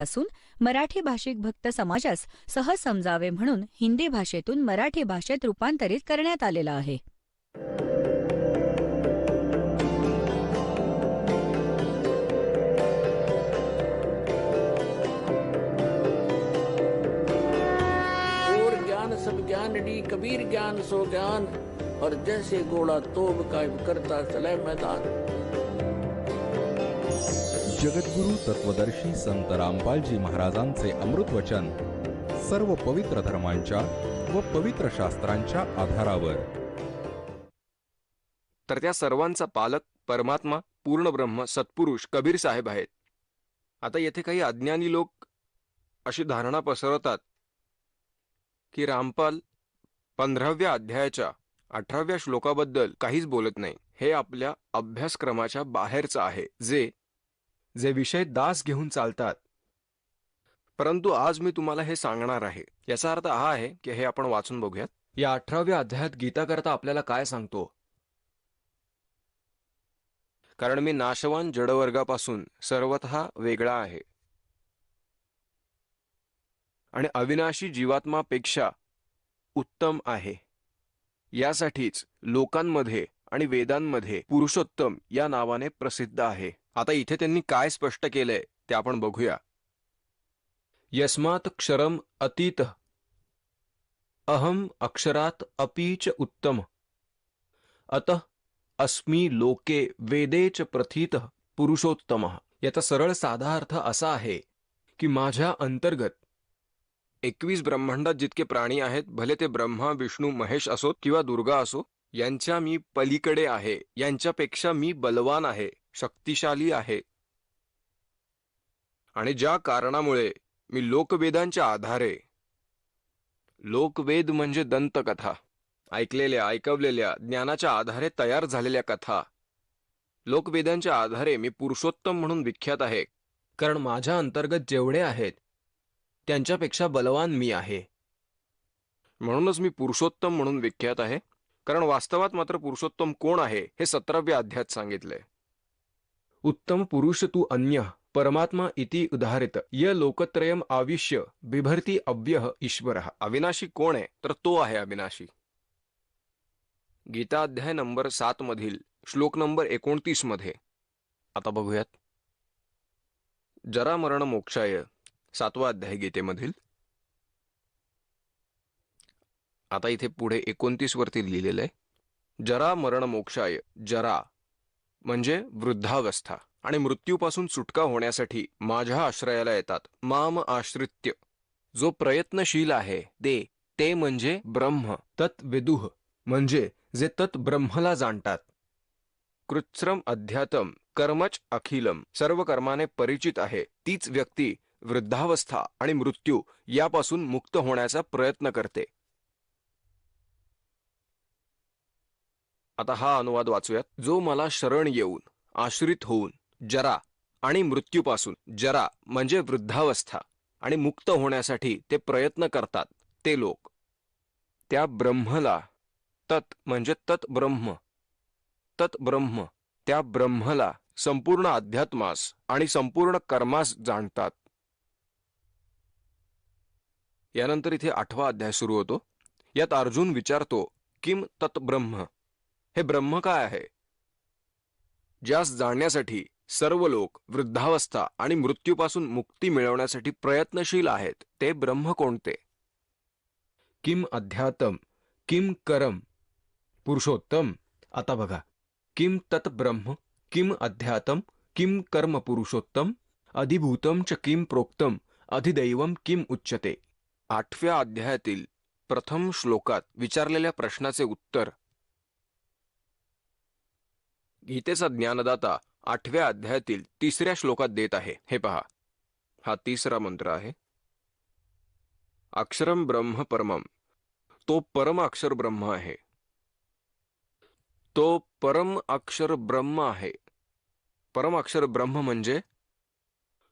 असून मराठी भाषिक भक्त समाजास सहज समजावे म्हणून हिंदी भाषेतून मराठी भाषेत रूपांतरित करण्यात आलेला आहे. और ज्ञान सब ज्ञानडी कबीर ज्ञान सो ज्ञान और जैसे घोड़ा तोब कायम करता चले मैदान. जगद्गुरु तत्वदर्शी संत रामपालजी महाराजांचे अमृत वचन सर्व पवित्र धर्मांच्या व पवित्र शास्त्रांच्या आधारावर. तर त्या सर्वांचा पालक परमात्मा पूर्ण ब्रह्म सत्पुरुष कबीर साहेब आहेत. आता येथे काही अज्ञानी लोक अशी धारणा पसरवतात की रामपाल 15व्या अध्यायाच्या 18व्या श्लोकाबद्दल काहीच बोलत नाही. हे आपल्या अभ्यासक्रमाच्या बाहेरचं आहे, जे विषय दास घेऊन चालतात. परंतु आज मी तुम्हाला हे सांगणार आहे. याचा अर्थ हा आहे की हे आपण वाचून बघूयात. या 18व्या अध्यायात गीता करता आपल्याला काय सांगतो. कारण मी नाशवान जडवर्गापासून सर्वतः वेगळा आहे आणि अविनाशी जीवात्मापेक्षा उत्तम आहे. यासाठीच लोकांमध्ये आणि वेदांमध्ये पुरुषोत्तम या नावाने प्रसिद्ध आहे. आता इथे त्यांनी काय स्पष्ट केलंय ते आपण बघूया. यस्मात् क्षरम अतीत अहम अक्षरात अपीच उत्तम अतः अस्मी लोके वेदेच प्रथित पुरुषोत्तम. याचा सरळ साधा अर्थ असा आहे की माझ्या अंतर्गत 21 ब्रह्मांडात जितके प्राणी आहेत, भले ते ब्रह्मा विष्णू महेश असोत किंवा दुर्गा असो, यांच्या मी पलीकडे आहे. यांच्यापेक्षा मी बलवान आहे, शक्तिशाली आहे. आणि ज्या कारणामुळे मी लोकवेदांच्या आधारे, लोकवेद म्हणजे दंतकथा, ऐकलेल्या ऐकवलेल्या ज्ञानाच्या आधारे तयार झालेल्या कथा, लोकवेदांच्या आधारे मी पुरुषोत्तम म्हणून विख्यात आहे. कारण माझ्या अंतर्गत जेवढे आहेत त्यांच्यापेक्षा बलवान मी आहे. म्हणूनच मी पुरुषोत्तम म्हणून विख्यात आहे. कारण वास्तवात मात्र पुरुषोत्तम कोण आहे हे 17व्या अध्यायात सांगितलंय. उत्तम पुरुष तू अन्य परमात्मा इति उदाहरित य लोकत्रयम आविश्य बिभर्ती अव्यह ईश्वरः. अविनाशी कोण आहे तर तो आहे अविनाशी. गीता अध्याय नंबर 7 मधील श्लोक नंबर 29 मध्ये आता बघूयात. जरा मरण मोक्षाय 7वा अध्याय गीतेमधील. आता इथे पुढे 29 वरती लिहिलेलं आहे, जरा मरण मोक्षाय. जरा म्हणजे वृद्धावस्था आणि मृत्यूपासून सुटका होण्यासाठी माझ्या आश्रयाला येतात. माम आश्रित्य जो प्रयत्नशील आहे ते म्हणजे ब्रह्म. तत् विदुः म्हणजे जे तत् ब्रह्मला जाणतात. कृत्स्रम अध्यातम कर्मच अखिलम सर्व कर्माने परिचित आहे. तीच व्यक्ती वृद्धावस्था आणि मृत्यू यापासून मुक्त होण्याचा प्रयत्न करते. आता हा अनुवाद वाचूयात. जो मला शरण येऊन आश्रित होऊन जरा आणि मृत्यूपासून, जरा म्हणजे वृद्धावस्था आणि मुक्त होण्यासाठी ते प्रयत्न करतात ते लोक, त्या ब्रह्मला, तत् म्हणजे तत् ब्रह्म, तत् ब्रह्म त्या ब्रह्मला संपूर्ण अध्यात्मास आणि संपूर्ण कर्मास जाणतात. यानंतर इथे 8वा अध्याय सुरू होतो. यात अर्जुन विचारतो, किम तत् ब्रह्म, हे ब्रह्म काय आहे. ज्यास जाणण्यासाठी सर्व लोक वृद्धावस्था आणि मृत्यूपासून मुक्ती मिळवण्यासाठी प्रयत्नशील आहेत ते ब्रह्म कोणते. किम अध्यातम किम करम पुरुषोत्तम. आता बघा, किम तत् ब्रह्म किम अध्यातम किम कर्म पुरुषोत्तम अधिभूतम च किम प्रोक्तम अधिदैवम किम उच्यते. 8व्या अध्यायातील प्रथम श्लोकात विचारलेल्या प्रश्नाचे उत्तर गीतेचा ज्ञानदाता 8व्या अध्यायातील 3ऱ्या श्लोकात देत आहे. हे पहा, हा 3रा मंत्र आहे. अक्षरम ब्रह्म परमम. तो परम अक्षर ब्रह्म आहे. तो परम अक्षर ब्रह्म आहे. परम अक्षर ब्रह्म म्हणजे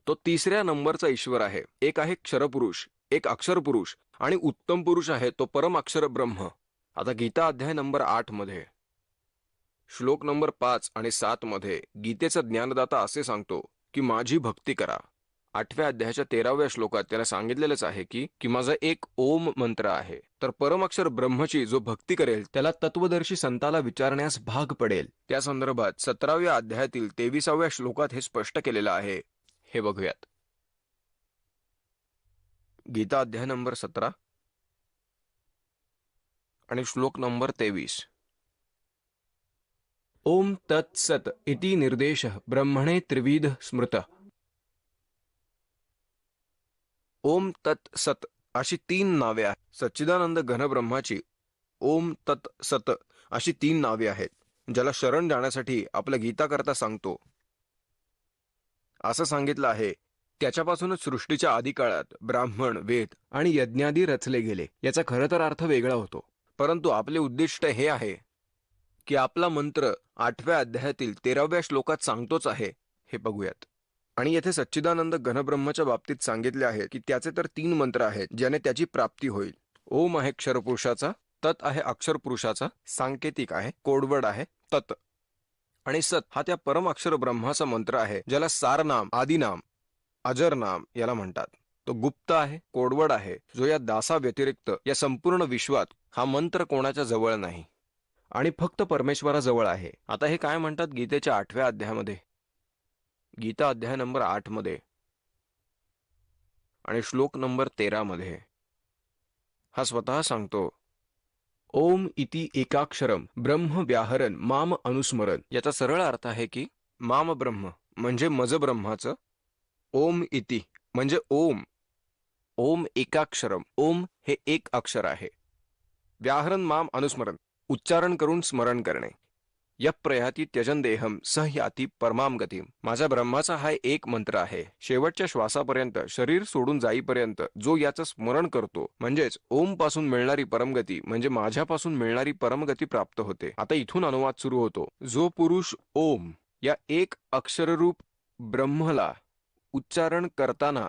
तो 3ऱ्या नंबरचा ईश्वर आहे. एक आहे क्षरपुरुष, एक अक्षर पुरुष आणि उत्तम पुरुष आहे तो परम अक्षर ब्रह्म. आता गीता अध्याय नंबर 8 मध्ये श्लोक नंबर 5 आणि 7 मध्ये गीतेचा ज्ञानदाता असे सांगतो की माझी भक्ती करा 8व्या अध्यायाच्या 13व्या श्लोकात त्याला सांगितलेलंच आहे की माझा एक ओम मंत्र आहे. तर परमाक्षर ब्रह्मची जो भक्ती करेल त्याला तत्वदर्शी संताला विचारण्यास भाग पडेल. त्या संदर्भात 17व्या अध्यायातील 23व्या श्लोकात हे स्पष्ट केलेलं आहे. हे बघूयात. गीता अध्याय नंबर 17 आणि श्लोक नंबर 23. ओम तत्सत इति निर्देश ब्रह्मणे त्रिविध स्मृत. ओम तत्सत अशी 3 नावे आहेत. सच्चिदानंद घनब्रह्माची ओम तत्सत अशी 3 नावे आहेत, ज्याला शरण जाण्यासाठी आपल्या गीता करता सांगतो. असं सांगितलं आहे, त्याच्यापासूनच सृष्टीच्या आदिकाळात ब्राह्मण, वेद आणि यज्ञादी रचले गेले. याचा खरं तर अर्थ वेगळा होतो, परंतु आपले उद्दिष्ट हे आहे की आपला मंत्र 8व्या अध्यायातील 13व्या श्लोकात सांगतोच आहे. हे बघूयात. आणि येथे सच्चिदानंद घनब्रह्माच्या बाबतीत सांगितले आहे की त्याचे तर 3 मंत्र आहेत ज्याने त्याची प्राप्ती होईल. ओम आहे क्षरपुरुषाचा, तत् आहे अक्षर पुरुषाचा, सांकेतिक आहे, कोडवर्ड आहे तत्, आणि सत हा त्या परम अक्षर ब्रह्माचा मंत्र आहे ज्याला सारनाम, आदिनाम, अजर नाम याला म्हणतात. तो गुप्त आहे, कोडवर्ड आहे, जो या दासा व्यतिरिक्त या संपूर्ण विश्वात हा मंत्र कोणाच्या जवळ नाही आणि फक्त परमेश्वराजवळ आहे. आता हे काय म्हणतात गीतेच्या 8व्या अध्यायामध्ये, गीता अध्याय नंबर 8 मध्ये आणि श्लोक नंबर 13 मध्ये हा स्वतः सांगतो, ओम इति एकाक्षरम ब्रह्म व्याहरन माम अनुस्मरण. याचा सरळ अर्थ आहे की माम ब्रह्म म्हणजे मज ब्रह्माचं, ओम इति म्हणजे ओम, ओम एकाक्षरम, ओम हे एक अक्षर आहे, व्याहरन माम अनुस्मरण उच्चारण करून स्मरण करणे, यप प्रयाती त्यजन देहम सह याती परमाम गतीम. माझ्या ब्रह्माचा हा एक मंत्र आहे. शेवटच्या श्वासापर्यंत, शरीर सोडून जाईपर्यंत जो याचं स्मरण करतो, म्हणजेच ओम पासून मिळणारी परमगती म्हणजे माझ्यापासून मिळणारी परमगती प्राप्त होते. आता इथून अनुवाद सुरू होतो. जो पुरुष ओम या एक अक्षररूप ब्रह्मला उच्चारण करताना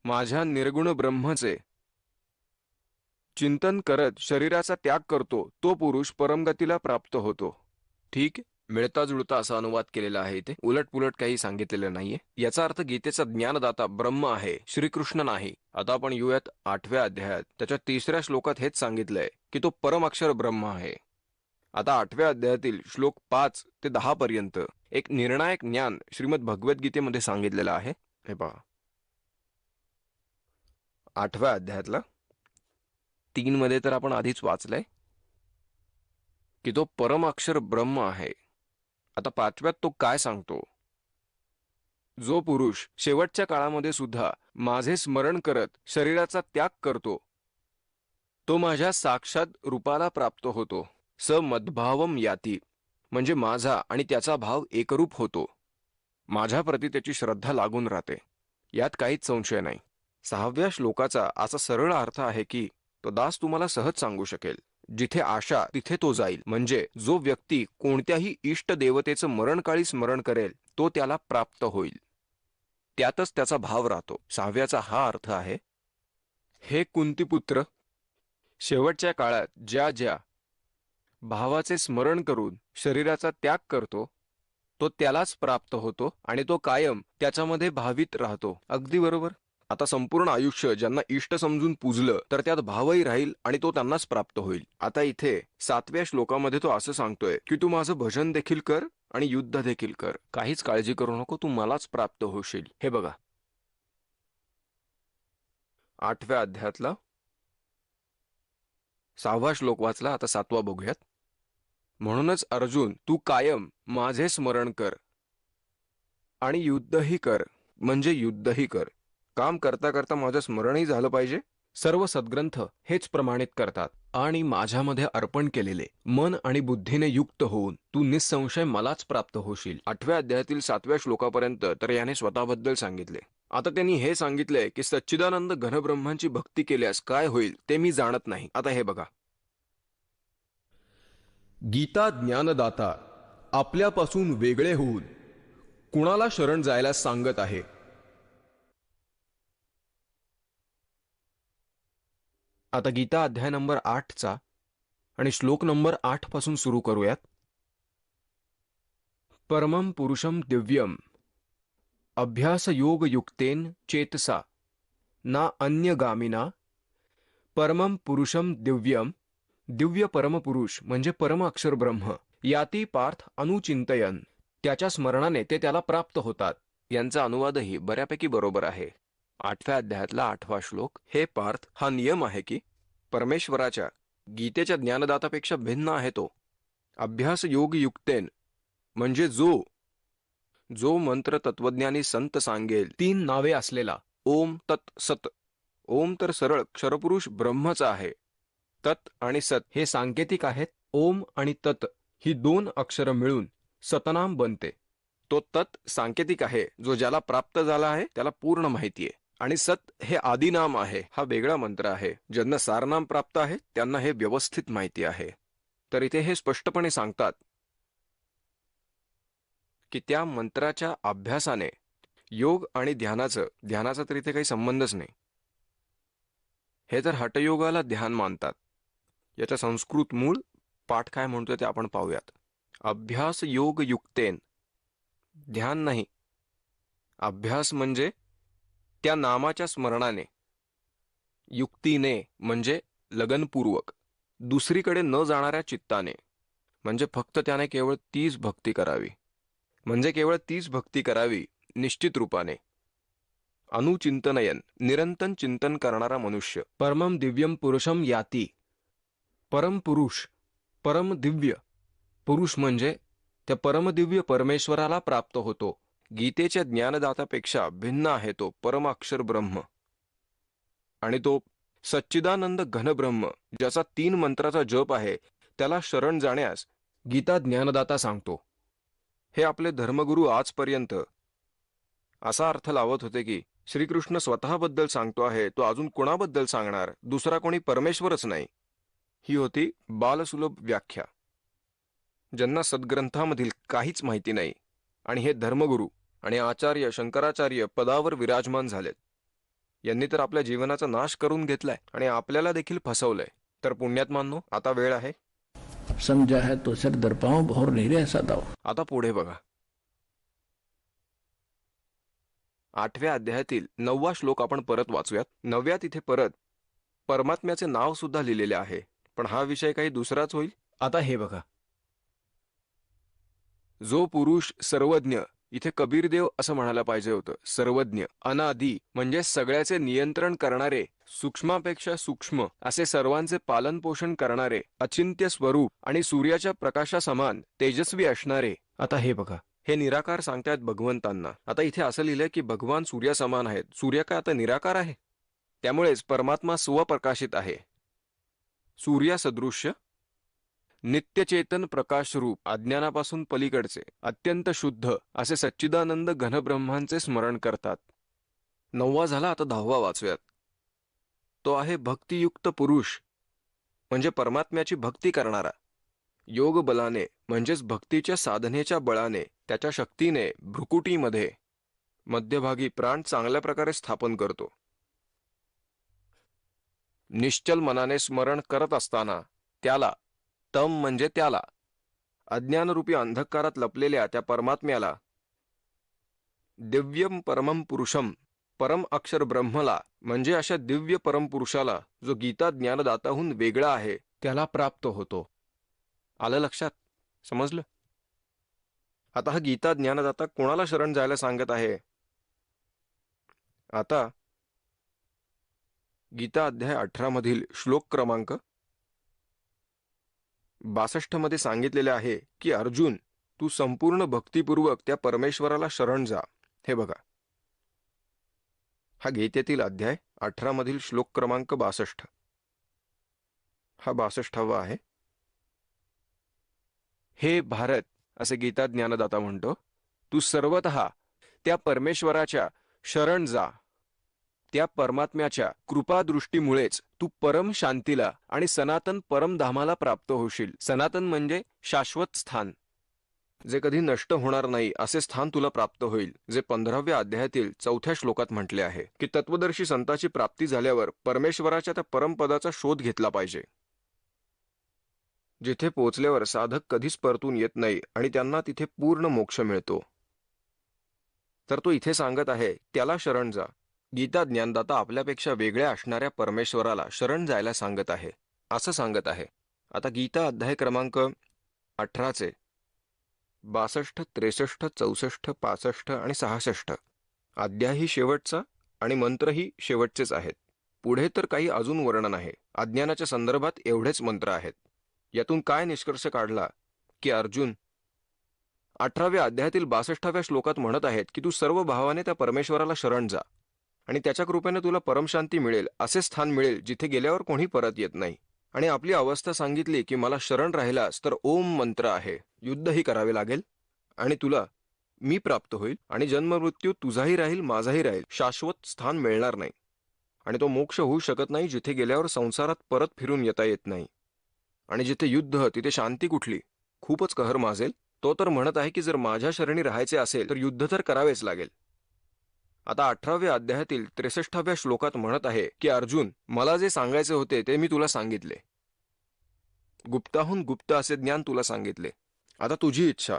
माझ्या निर्गुण ब्रह्मचे चिंतन करत शरीराचा त्याग करतो, तो पुरुष परमगतीला प्राप्त होतो. ठीक, मिळता जुळता असा अनुवाद केलेला आहे. इथे उलट पुलट काही सांगितलेलं नाहीये. याचा अर्थ गीतेचा ज्ञानदाता ब्रह्म आहे, श्रीकृष्ण नाही. आता आपण येऊयात 8व्या अध्यायात. त्याच्या 3ऱ्या श्लोकात हेच सांगितलंय की तो परम अक्षर ब्रह्म आहे. आता 8व्या अध्यायातील श्लोक 5 ते 10 पर्यंत एक निर्णायक ज्ञान श्रीमद भगवद्गीतेमध्ये सांगितलेलं आहे. हे पहा, 8व्या अध्यायातला 3 मध्ये तर आपण आधीच वाचलंय की तो परम अक्षर ब्रह्म आहे. आता 5व्यात तो काय सांगतो, जो पुरुष शेवटच्या काळामध्ये सुद्धा माझे स्मरण करत शरीराचा त्याग करतो, तो माझ्या साक्षात रूपाला प्राप्त होतो. स मद्भावम याती म्हणजे माझा आणि त्याचा भाव एकरूप होतो. माझ्याप्रती त्याची श्रद्धा लागून राहते. यात काहीच संशय नाही. 6व्या श्लोकाचा असा सरळ अर्थ आहे की तो दास तुम्हाला सहज सांगू शकेल, जिथे आशा तिथे तो जाईल. म्हणजे जो व्यक्ती कोणत्याही इष्ट देवतेचं मरणकाळी स्मरण करेल तो त्याला प्राप्त होईल. त्यातच त्याचा भाव राहतो. 6व्याचा हा अर्थ आहे, हे कुंतीपुत्र, शेवटच्या काळात ज्या ज्या भावाचे स्मरण करून शरीराचा त्याग करतो तो त्यालाच प्राप्त होतो आणि तो कायम त्याच्यामध्ये भावित राहतो. अगदी बरोबर. आता संपूर्ण आयुष्य ज्यांना इष्ट समजून पूजलं तर त्यात भावही राहील आणि तो त्यांनाच प्राप्त होईल. आता इथे 7व्या श्लोकामध्ये तो असं सांगतोय की तू माझं भजन देखील कर आणि युद्ध देखील कर. काहीच काळजी करू नको, तू मलाच प्राप्त होशील. हे बघा, 8व्या अध्यायातला 6वा श्लोक वाचला. आता 7वा बघूयात. म्हणूनच अर्जुन, तू कायम माझे स्मरण कर आणि युद्धही कर. म्हणजे युद्धही कर. काम करता करता माझं स्मरणही झालं पाहिजे. सर्व सद्ग्रंथ हेच प्रमाणित करतात. आणि माझ्यामध्ये अर्पण केलेले मन आणि बुद्धीने युक्त होऊन तू निसंशय मलाच प्राप्त होशील. 8व्या अध्यायातील 7व्या श्लोकापर्यंत तर याने स्वतःबद्दल सांगितले. आता त्यांनी हे सांगितलंय की सच्चिदानंद घनब्रह्मांची भक्ती केल्यास काय होईल ते मी जाणत नाही. आता हे बघा, गीता ज्ञानदाता आपल्यापासून वेगळे होऊन कुणाला शरण जायला सांगत आहे. आता गीता अध्याय नंबर 8चा आणि श्लोक नंबर 8 पासून सुरू करूयात. परमं पुरुषं दिव्यं अभ्यास योग युक्तेन चेतसा ना अन्यगामिना परमं पुरुषम दिव्यम, दिव्य परमपुरुष म्हणजे परम अक्षर ब्रह्म, याती पार्थ अनुचिंतयन, त्याच्या स्मरणाने ते त्याला प्राप्त होतात. यांचा अनुवादही बऱ्यापैकी बरोबर आहे. 8व्या अध्यायातला 8वा श्लोक. हे पार्थ, हा नियम आहे की परमेश्वराच्या गीतेच्या ज्ञानदातापेक्षा भिन्न आहे तो. अभ्यास योग युक्तेन म्हणजे जो मंत्र तत्वज्ञानी संत सांगेल 3 नावे असलेला ओम तत् सत. ओम तर सरळ क्षरपुरुष ब्रह्मचा आहे. तत् आणि सत हे सांकेतिक आहेत. ओम आणि तत् ही 2 अक्षरं मिळून सतनाम बनते. तो तत् सांकेतिक आहे, जो ज्याला प्राप्त झाला आहे त्याला पूर्ण माहिती आहे. आणि सत हे आदिनाम आहे, हा वेगळा मंत्र आहे. ज्यांना सारनाम प्राप्त आहे त्यांना हे व्यवस्थित माहिती आहे. तर इथे हे स्पष्टपणे सांगतात की त्या मंत्राच्या अभ्यासाने योग आणि ध्यानाचा तर इथे काही संबंधच नाही. हे तर हठयोगाला ध्यान मानतात. याचा संस्कृत मूळ पाठ काय म्हणतोय ते आपण पाहूयात. अभ्यास योग युक्तेन, ध्यान नाही. अभ्यास म्हणजे त्या नामाच्या स्मरणाने, युक्तीने म्हणजे लगनपूर्वक, दुसरीकडे न जाणाऱ्या चित्ताने, म्हणजे फक्त त्याने केवळ तीच भक्ती करावी, निश्चित रूपाने. अनुचिंतनयन, निरंतर चिंतन करणारा मनुष्य. परमं दिव्यम पुरुषम याती, परम पुरुष, परम दिव्य पुरुष म्हणजे त्या परमदिव्य परमेश्वराला प्राप्त होतो. गीतेच्या ज्ञानदातापेक्षा भिन्न आहे तो परम अक्षर ब्रह्म. आणि तो सच्चिदानंद घनब्रह्म, ज्याचा 3 मंत्राचा जप आहे, त्याला शरण जाण्यास गीता ज्ञानदाता सांगतो. हे आपले धर्मगुरू आजपर्यंत असा अर्थ लावत होते की श्रीकृष्ण स्वतःबद्दल सांगतो आहे, तो अजून कोणाबद्दल सांगणार, दुसरा कोणी परमेश्वरच नाही. ही होती बालसुलभ व्याख्या. ज्यांना सद्ग्रंथामधील काहीच माहिती नाही आणि हे धर्मगुरू आणि आचार्य शंकराचार्य पदावर विराजमान झालेत. यांनी तर आपल्या जीवनाचा नाश करून घेतलाय आणि आपल्याला देखील फसवलंय. तर पुण्यात्मांनो, आता वेळ आहे. समझा है तो सिर दर पाऊं और नहीं रह सदाओ. आता पुढे बघा. 8व्या अध्यायातील 9वा श्लोक आपण परत वाचूयात. 9व्यात इथे परत परमात्म्याचे नाव सुद्धा लिहिलेले आहे, पण हा विषय काही दुसराच होईल. आता हे बघा. जो पुरुष सर्वज्ञ, इथे कबीरदेव असं म्हणायला पाहिजे होतं, सर्वज्ञ, अनादी म्हणजे सगळ्याचे नियंत्रण करणारे, सूक्ष्मापेक्षा सूक्ष्म असे सर्वांचे पालन पोषण करणारे, अचिंत्य स्वरूप आणि सूर्याच्या प्रकाशासमान तेजस्वी असणारे. आता हे बघा, हे निराकार सांगतायत भगवंतांना. आता इथे असं लिहिलंय की भगवान सूर्यासमान आहेत. सूर्य काय आता निराकार आहे? त्यामुळेच परमात्मा स्वप्रकाशित आहे. सूर्यासदृश्य नित्यचेतन प्रकाशरूप, अज्ञानापासून पलीकडचे, अत्यंत शुद्ध असे सच्चिदानंद घनब्रह्मांचे स्मरण करतात. 9वा झाला. आता 10वा वाचूयात. तो आहे भक्तियुक्त पुरुष, म्हणजे परमात्म्याची भक्ती करणारा. योग बलाने म्हणजेच भक्तीच्या साधनेच्या बळाने, त्याच्या शक्तीने भ्रुकुटीमध्ये मध्यभागी प्राण चांगल्या प्रकारे स्थापन करतो. निश्चल मनाने स्मरण करत असताना त्याला, तम म्हणजे त्याला, अज्ञानरूपी अंधकारात लपलेल्या त्या परमात्म्याला, दिव्यम परमं पुरुषम, परम अक्षर ब्रह्मला म्हणजे अशा दिव्य परमपुरुषाला, जो गीता ज्ञानदाताहून वेगळा आहे, त्याला प्राप्त होतो. आलं लक्षात? समजलं? आता हा गीता ज्ञानदाता कोणाला शरण जायला सांगत आहे? आता गीता अध्याय 18 मधील श्लोक क्रमांक 62 मध्ये सांगितलेले आहे की अर्जुन, तू संपूर्ण भक्तिपूर्वक त्या परमेश्वराला शरण जा. हे बघा, हा गीतेतील अध्याय 18 मधील श्लोक क्रमांक 62. हा 62वा आहे. हे भारत, असे गीता ज्ञानदाता म्हणतो, तू सर्वतः त्या परमेश्वराच्या शरण जा. त्या परमात्म्याच्या कृपादृष्टीमुळेच तू परम शांतीला आणि सनातन परमधामाला प्राप्त होशील. सनातन म्हणजे शाश्वत स्थान, जे कधी नष्ट होणार नाही असे स्थान तुला प्राप्त होईल, जे 15व्या अध्यायातील 4थ्या श्लोकात म्हटले आहे की तत्वदर्शी संताची प्राप्ती झाल्यावर परमेश्वराच्या त्या परमपदाचा शोध घेतला पाहिजे, जिथे पोहोचल्यावर साधक कधीच परतून येत नाही आणि त्यांना तिथे पूर्ण मोक्ष मिळतो. तर तो इथे सांगत आहे त्याला शरण जा. गीता ज्ञानदाता आपल्यापेक्षा वेगळ्या असणाऱ्या परमेश्वराला शरण जायला सांगत आहे, असं सांगत आहे. आता गीता अध्याय क्रमांक 18चे 62, 63, 64, 65 आणि 66 अध्यायही शेवटचा आणि मंत्रही शेवटचेच आहेत. पुढे तर काही अजून वर्णन आहे. अज्ञानाच्या संदर्भात एवढेच मंत्र आहेत. यातून काय निष्कर्ष काढला की अर्जुन 18व्या अध्यायातील 62व्या श्लोकात म्हणत आहेत की तू सर्व भावाने त्या परमेश्वराला शरण जा आणि त्याच्या कृपेने तुला परमशांती मिळेल, असे स्थान मिळेल जिथे गेल्यावर कोणी परत येत नाही. आणि आपली अवस्था सांगितली की मला शरण राहिलास तर ओम मंत्र आहे, युद्धही करावे लागेल आणि तुला मी प्राप्त होईल आणि जन्ममृत्यू तुझाही राहील माझाही राहील, शाश्वत स्थान मिळणार नाही. आणि तो मोक्ष होऊ शकत नाही जिथे गेल्यावर संसारात परत फिरून येता येत नाही. आणि जिथे युद्ध तिथे शांती कुठली, खूपच कहर माजेल. तो तर म्हणत आहे की जर माझ्या शरणी राहायचे असेल तर युद्ध तर करावेच लागेल. आता 18व्या अध्यायातील 63व्या श्लोकात म्हणत आहे की अर्जुन, मला जे सांगायचे होते ते मी तुला सांगितले, गुप्ताहून गुप्त असे ज्ञान तुला सांगितले. आता तुझी इच्छा,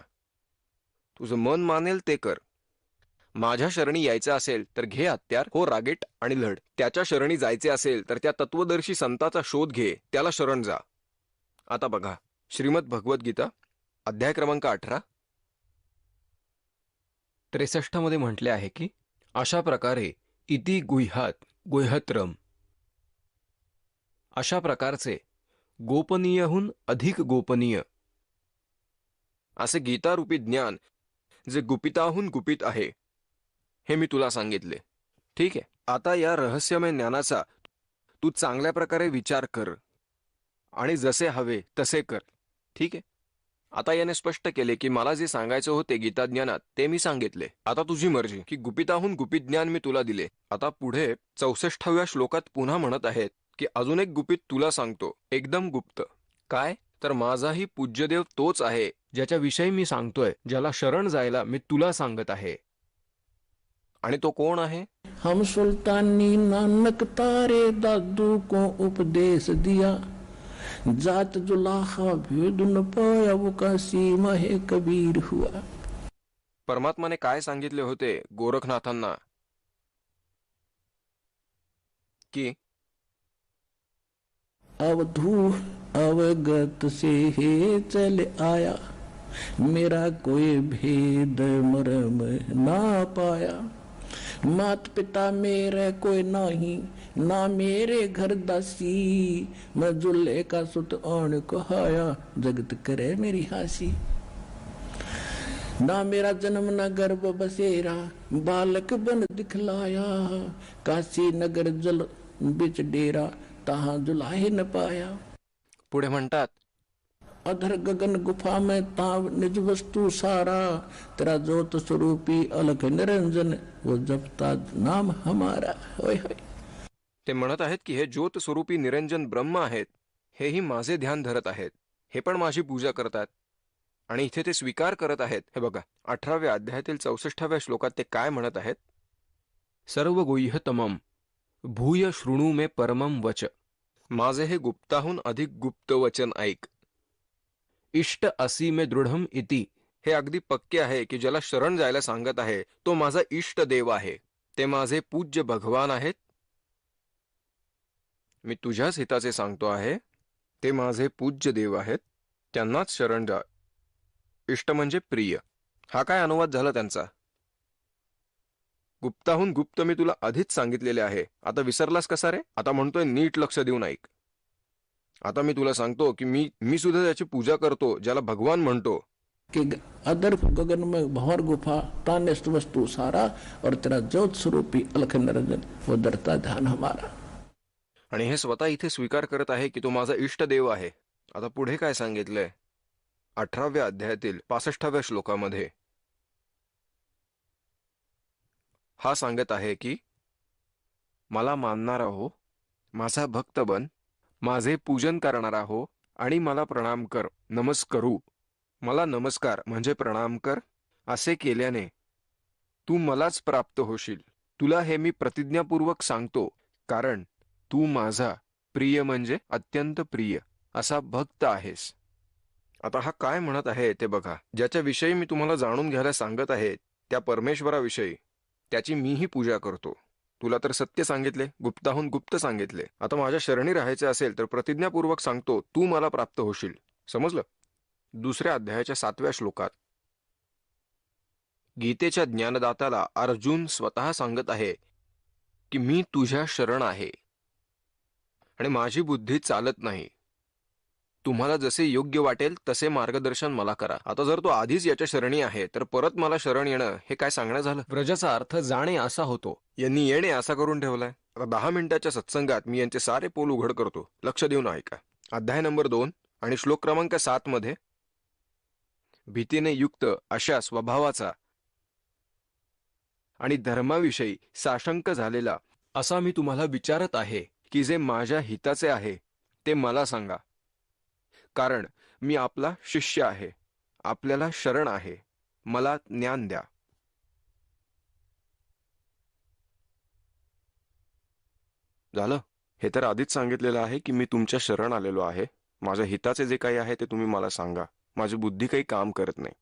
तुझं मन मानेल ते कर. माझ्या शरणी यायचं असेल तर घे हत्यार, हो रागेट आणि लढ. त्याच्या शरणी जायचे असेल तर त्या तत्वदर्शी संताचा शोध घे, त्याला शरण जा. आता बघा, श्रीमद भगवद्गीता अध्याय क्रमांक 18 63 मध्ये म्हटले आहे की अशा प्रकारे इति गुह्यात गुह्यत्रम, अशा प्रकारचे गोपनीयहून अधिक गोपनीय असे गीतारूपी ज्ञान जे गुपिताहून गुपित आहे हे मी तुला सांगितले. ठीक आहे. आता या रहस्यमय ज्ञानाचा तू चांगल्या प्रकारे विचार कर आणि जसे हवे तसे कर. ठीक आहे. आता याने स्पष्ट केले की मला जे सांगायचे होते गीता ज्ञानात ते मी सांगितले. आता तुझी मर्जी की गुपिताहून गुपित ज्ञान मी तुला दिले. आता पुढे 64व्या श्लोकात पुन्हा म्हणत आहेत की अजून एक गुपित तुला सांगतो, एकदम गुप्त. काय तर माझाही पूज्यदेव तोच आहे ज्याच्या विषयी मी सांगतोय, ज्याला शरण जायला मी तुला सांगत आहे. आणि तो कोण आहे? हम सुल्तानी नानक तारे दादू को उपदेश दिया, जात जुलाहा भेद न पाया वो का सीमा है कबीर हुआ. परमात्माने काय सांगितले होते गोरखनाथांना की अवधू अवगत से हे चल आया, मेरा कोई भेद मरम ना पाया. मात पिता मेरे कोई नहीं, ना मेरे घर दासी, मैं जुल्ले का सुत आन कहाया, जगत करे मेरी हासी. ना मेरा जन्म न गर्भ बसेरा, बालक बन दिखलाया, काशी नगर जल बिच डेरा, तहां जुलाहे न पाया. पुढे म्हणतात अधर गगन गुफा में ताव निज वस्तु सारा, तेरा ज्योत स्वरूपी अलख निरंजन, वो जपता नाम हमारा. होय होय. ते म्हणत आहेत की हे ज्योत स्वरूपी निरंजन ब्रह्म आहेत, हेही माझे ध्यान धरत आहेत, हे पण माझी पूजा करतात आणि इथे ते स्वीकार करत आहेत. हे बघा 18व्या अध्यायातील 64व्या श्लोकात ते काय म्हणत आहेत? सर्व गुह्यतमम भूय शृणु मे परमम वच, माझे हे गुप्ताहून अधिक गुप्त वचन ऐक. इष्ट असी मे दृढम इति, हे अगदी पक्के आहे की ज्याला शरण जायला सांगत आहे तो माझा इष्ट देव आहे, ते माझे पूज्य भगवान आहेत. मी तुझ्याच हिताचे सांगतो आहे, ते माझे पूज्य देव आहेत, त्यांनाच शरण जा. इष्ट म्हणजे प्रिय. हा काय अनुवाद झाला त्यांचा? गुप्ताहून गुप्त मी तुला आधीच सांगितलेले आहे, आता विसरलास कसा रे? आता म्हणतोय नीट लक्ष देऊन ऐक. आता मी तुला सांगतो की मी सुद्धा त्याची पूजा करतो, ज्याला भगवान म्हणतो. कि अदर गगन में भंवर गुफा, तान्यस्त वस्तु सारा, और तेरा ज्योत स्वरूपी अलख निरंजन, वो दरता ध्यान हमारा. आणि हे स्वतः इथे स्वीकार करत आहे की तो माझा इष्ट देव आहे. आता पुढे काय सांगितलंय 18व्या अध्यायातील 65व्या श्लोकामध्ये? हा सांगत आहे की मला मानणारा हो, माझा भक्त बन, माझे पूजन करणारा हो आणि मला प्रणाम कर, नमस्करू. मला नमस्कार म्हणजे प्रणाम कर. असे केल्याने तू मलाच प्राप्त होशील. तुला हे मी प्रतिज्ञापूर्वक सांगतो, कारण तू माझा प्रिय म्हणजे अत्यंत प्रिय असा भक्त आहेस. आता हा काय म्हणत आहे ते बघा. ज्याच्या विषयी मी तुम्हाला जाणून घ्यायला सांगत आहे त्या परमेश्वराविषयी त्याची मीही पूजा करतो. तुला तर सत्य सांगितले, गुप्ताहून गुप्त सांगितले. आता माझ्या शरणी राहायचे असेल तर प्रतिज्ञापूर्वक सांगतो, तू मला प्राप्त होशील. समजलं? दुसऱ्या अध्यायाच्या 7व्या श्लोकात गीतेच्या ज्ञानदात्याला अर्जुन स्वतः सांगत आहे की मी तुझ्या शरण आहे आणि माझी बुद्धी चालत नाही. तुम्हाला जसे योग्य वाटेल तसे मार्गदर्शन मला करा. आता जर तो आधीच याच्या शरणी आहे तर परत मला शरण येणं हे काय सांगणं झालं? व्रजाचा अर्थ जाणे असा होतो. यांनी येणे असा करून ठेवलाय. आता 10 मिनिटाच्या सत्संगात मी यांचे सारे पोल उघड करतो. लक्ष देऊन ऐका. अध्याय नंबर 2 आणि श्लोक क्रमांक 7 मध्ये भीतीने युक्त अशा स्वभावाचा आणि धर्माविषयी साशंक झालेला असा मी तुम्हाला विचारत आहे की जे माझ्या हिताचे आहे ते मला सांगा, कारण मी आपला शिष्य आहे, आपल्याला शरण आहे, मला ज्ञान द्या. झालं? हे तर आधीच सांगितलेलं आहे की मी तुमच्या शरण आलेलो आहे. माझ्या हिताचे जे काही आहे ते तुम्ही मला सांगा. माझी बुद्धी काही काम करत नाही.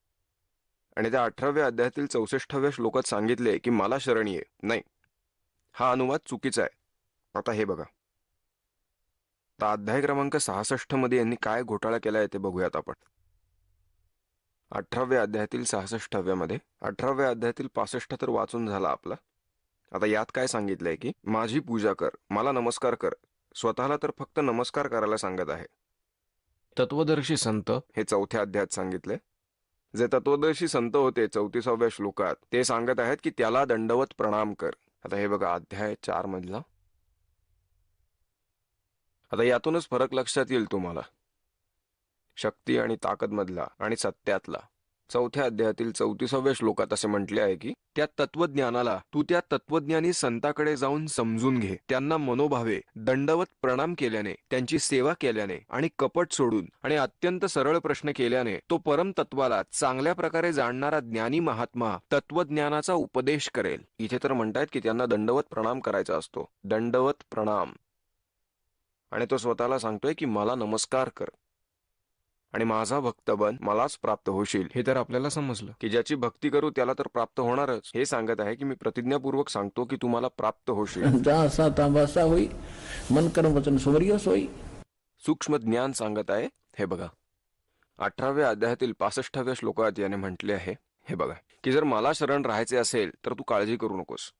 आणि त्या 18व्या अध्यायातील 64व्या श्लोकात सांगितले की मला शरण ये. नाही, हा अनुवाद चुकीचा आहे. आता हे बघा, आता अध्याय क्रमांक 66 मध्ये यांनी काय घोटाळा केलाय ते बघूयात आपण. 18व्या अध्यायातील 66व्या मध्ये 18व्या अध्यायातील 65 तर वाचून झाला आपला. आता यात काय सांगितलंय की माझी पूजा कर, मला नमस्कार कर. स्वतःला तर फक्त नमस्कार करायला सांगत आहे. तत्वदर्शी संत हे 4थ्या अध्यायात सांगितले. जे तत्वदर्शी संत होते 34व्या श्लोकात ते सांगत आहेत की त्याला दंडवत प्रणाम कर. आता हे बघा अध्याय 4 मधला. आता यातूनच फरक लक्षात येईल तुम्हाला, शक्ती आणि ताकद मधला आणि सत्यातला. 4थ्या अध्यायातील 34व्या श्लोकात असे म्हटले आहे की त्या तत्वज्ञानाला तू त्या तत्वज्ञानी संताकडे जाऊन समजून घे. त्यांना मनोभावे दंडवत प्रणाम केल्याने, त्यांची सेवा केल्याने आणि कपट सोडून आणि अत्यंत सरळ प्रश्न केल्याने तो परमतत्वाला चांगल्या प्रकारे जाणणारा ज्ञानी महात्मा तत्वज्ञानाचा उपदेश करेल. इथे तर म्हणतायत की त्यांना दंडवत प्रणाम करायचा असतो. दंडवत प्रणाम. आणि तो स्वतःला सांगतोय की मला नमस्कार कर आणि माझा भक्त बन, मलाच प्राप्त होशील. हे तर आपल्याला समजलं की ज्याची भक्ती करू त्याला तर प्राप्त होणारच. हे सांगत आहे की मी प्रतिज्ञापूर्वक सांगतो की तुम्हाला प्राप्त होशील. जसा तांबासा होई, मन कर्म वचन सुवर्यस होई. सूक्ष्म ज्ञान सांगत आहे. हे बघा 18व्या अध्यायातील 65व्या श्लोकात याने म्हटले आहे, हे बघा की जर मला शरण राहायचे असेल तर तू काळजी करू नकोस.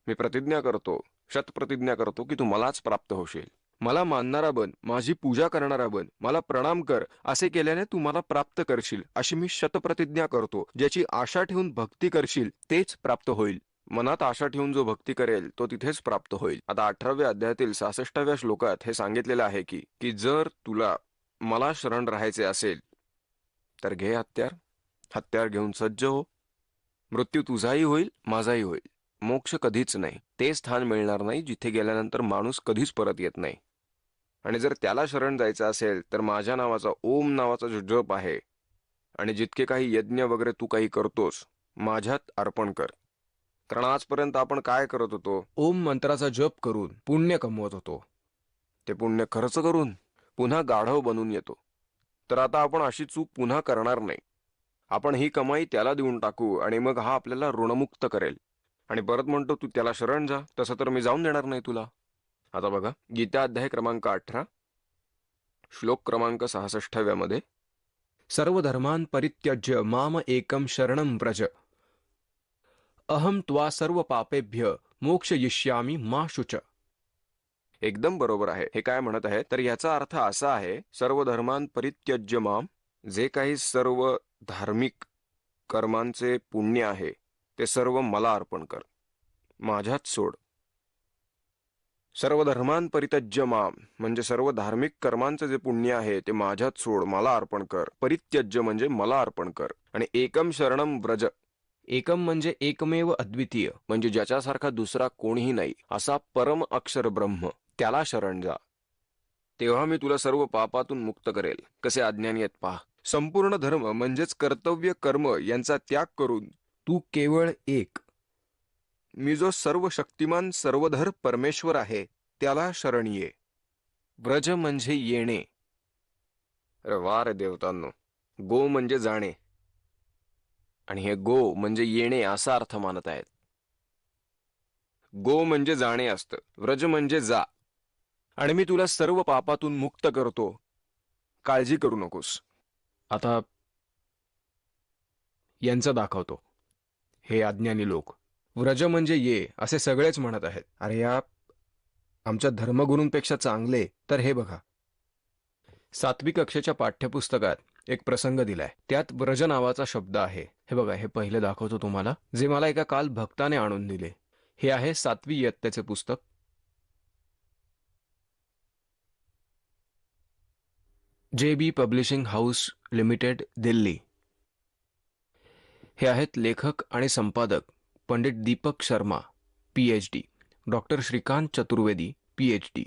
मी प्रतिज्ञा करतो, शतप्रतिज्ञा करतो की तू मलाच प्राप्त होशील. मला मानणारा बन, माझी पूजा करणारा बन, मला प्रणाम कर. असे केल्याने तू मला प्राप्त करशील अशी मी शतप्रतिज्ञा करतो. ज्याची आशा ठेवून भक्ती करशील तेच प्राप्त होईल. मनात आशा ठेवून जो भक्ती करेल तो तिथेच प्राप्त होईल. आता 18व्या अध्यायातील 66व्या श्लोकात हे सांगितलेलं आहे की जर तुला मला शरण राहायचे असेल तर घे हत्यार, हत्यार घेऊन सज्ज हो. मृत्यू तुझाही होईल, माझाही होईल. मोक्ष कधीच नाही. ते स्थान मिळणार नाही जिथे गेल्यानंतर माणूस कधीच परत येत नाही. आणि जर त्याला शरण जायचं असेल तर माझ्या नावाचा ओम नावाचा जो जप आहे आणि जितके काही यज्ञ वगैरे तू काही करतोस माझ्यात अर्पण कर. कारण आजपर्यंत आपण काय करत होतो? ओम मंत्राचा जप करून पुण्य कमवत होतो. ते पुण्य खर्च करून पुन्हा गाढव बनून येतो. तर आता आपण अशी चूक पुन्हा करणार नाही. आपण ही कमाई त्याला देऊन टाकू आणि मग हा आपल्याला ऋणमुक्त करेल. आणि परत म्हणतो तू त्याला शरण जा. तसं तर मी जाऊन देणार नाही तुला. आता बघा गीता अध्याय क्रमांक 18 श्लोक क्रमांक 66व्या मध्ये सर्व धर्मान परित्यज्य माम एकम शरणं व्रज अहम त्वा सर्व पापेभ्य मोक्षयिष्यामि मा शुच. एकदम बरोबर आहे. हे काय म्हणत आहे तर याचा अर्थ असा आहे, सर्व धर्मान परित्यज्य माम, जे काही सर्व धार्मिक कर्मांचे पुण्य आहे ते सर्व मला अर्पण कर, माझ्यात सोड. सर्व धर्मान परित्यज्य माम म्हणजे सर्व धार्मिक कर्मांचे जे पुण्य आहे ते माझ्यात सोड, मला अर्पण कर. परित्यज्य म्हणजे मला अर्पण कर. आणि एकम शरणम व्रज, एकम म्हणजे एकमेव अद्वितीय, म्हणजे ज्याच्यासारखा दुसरा कोणीही नाही असा परम अक्षर ब्रह्म, त्याला शरण जा. तेव्हा मी तुला सर्व पापातून मुक्त करेल. कसे अज्ञानी आहेत पहा. संपूर्ण धर्म म्हणजेच कर्तव्य कर्म यांचा त्याग करून तू केवळ एक, मी जो सर्व शक्तिमान सर्वधर परमेश्वर आहे त्याला शरण ये. व्रज म्हणजे येणे. अरे वा रे देवतांनो, गो म्हणजे जाणे आणि हे गो म्हणजे येणे असा अर्थ मानत आहेत. गो म्हणजे जाणे असतं, व्रज म्हणजे जा. आणि मी तुला सर्व पापातून मुक्त करतो, काळजी करू नकोस. आता यांचं दाखवतो. हे अज्ञानी लोक व्रज म्हणजे ये असे सगळेच म्हणत आहेत. अरे या आमच्या धर्मगुरूंपेक्षा चांगले तर हे बघा. 7वी कक्षेच्या पाठ्यपुस्तकात एक प्रसंग दिलाय, त्यात व्रज नावाचा शब्द आहे. हे बघा, हे पहिले दाखवतो तुम्हाला, जे मला एका काल भक्ताने आणून दिले. हे आहे 7वी इयत्तेचे पुस्तक. JB publishing house limited, Delhi. हे आहेत लेखक आणि संपादक Pandit Deepak Sharma, PhD, doctor Shrikant Chaturvedi, PhD.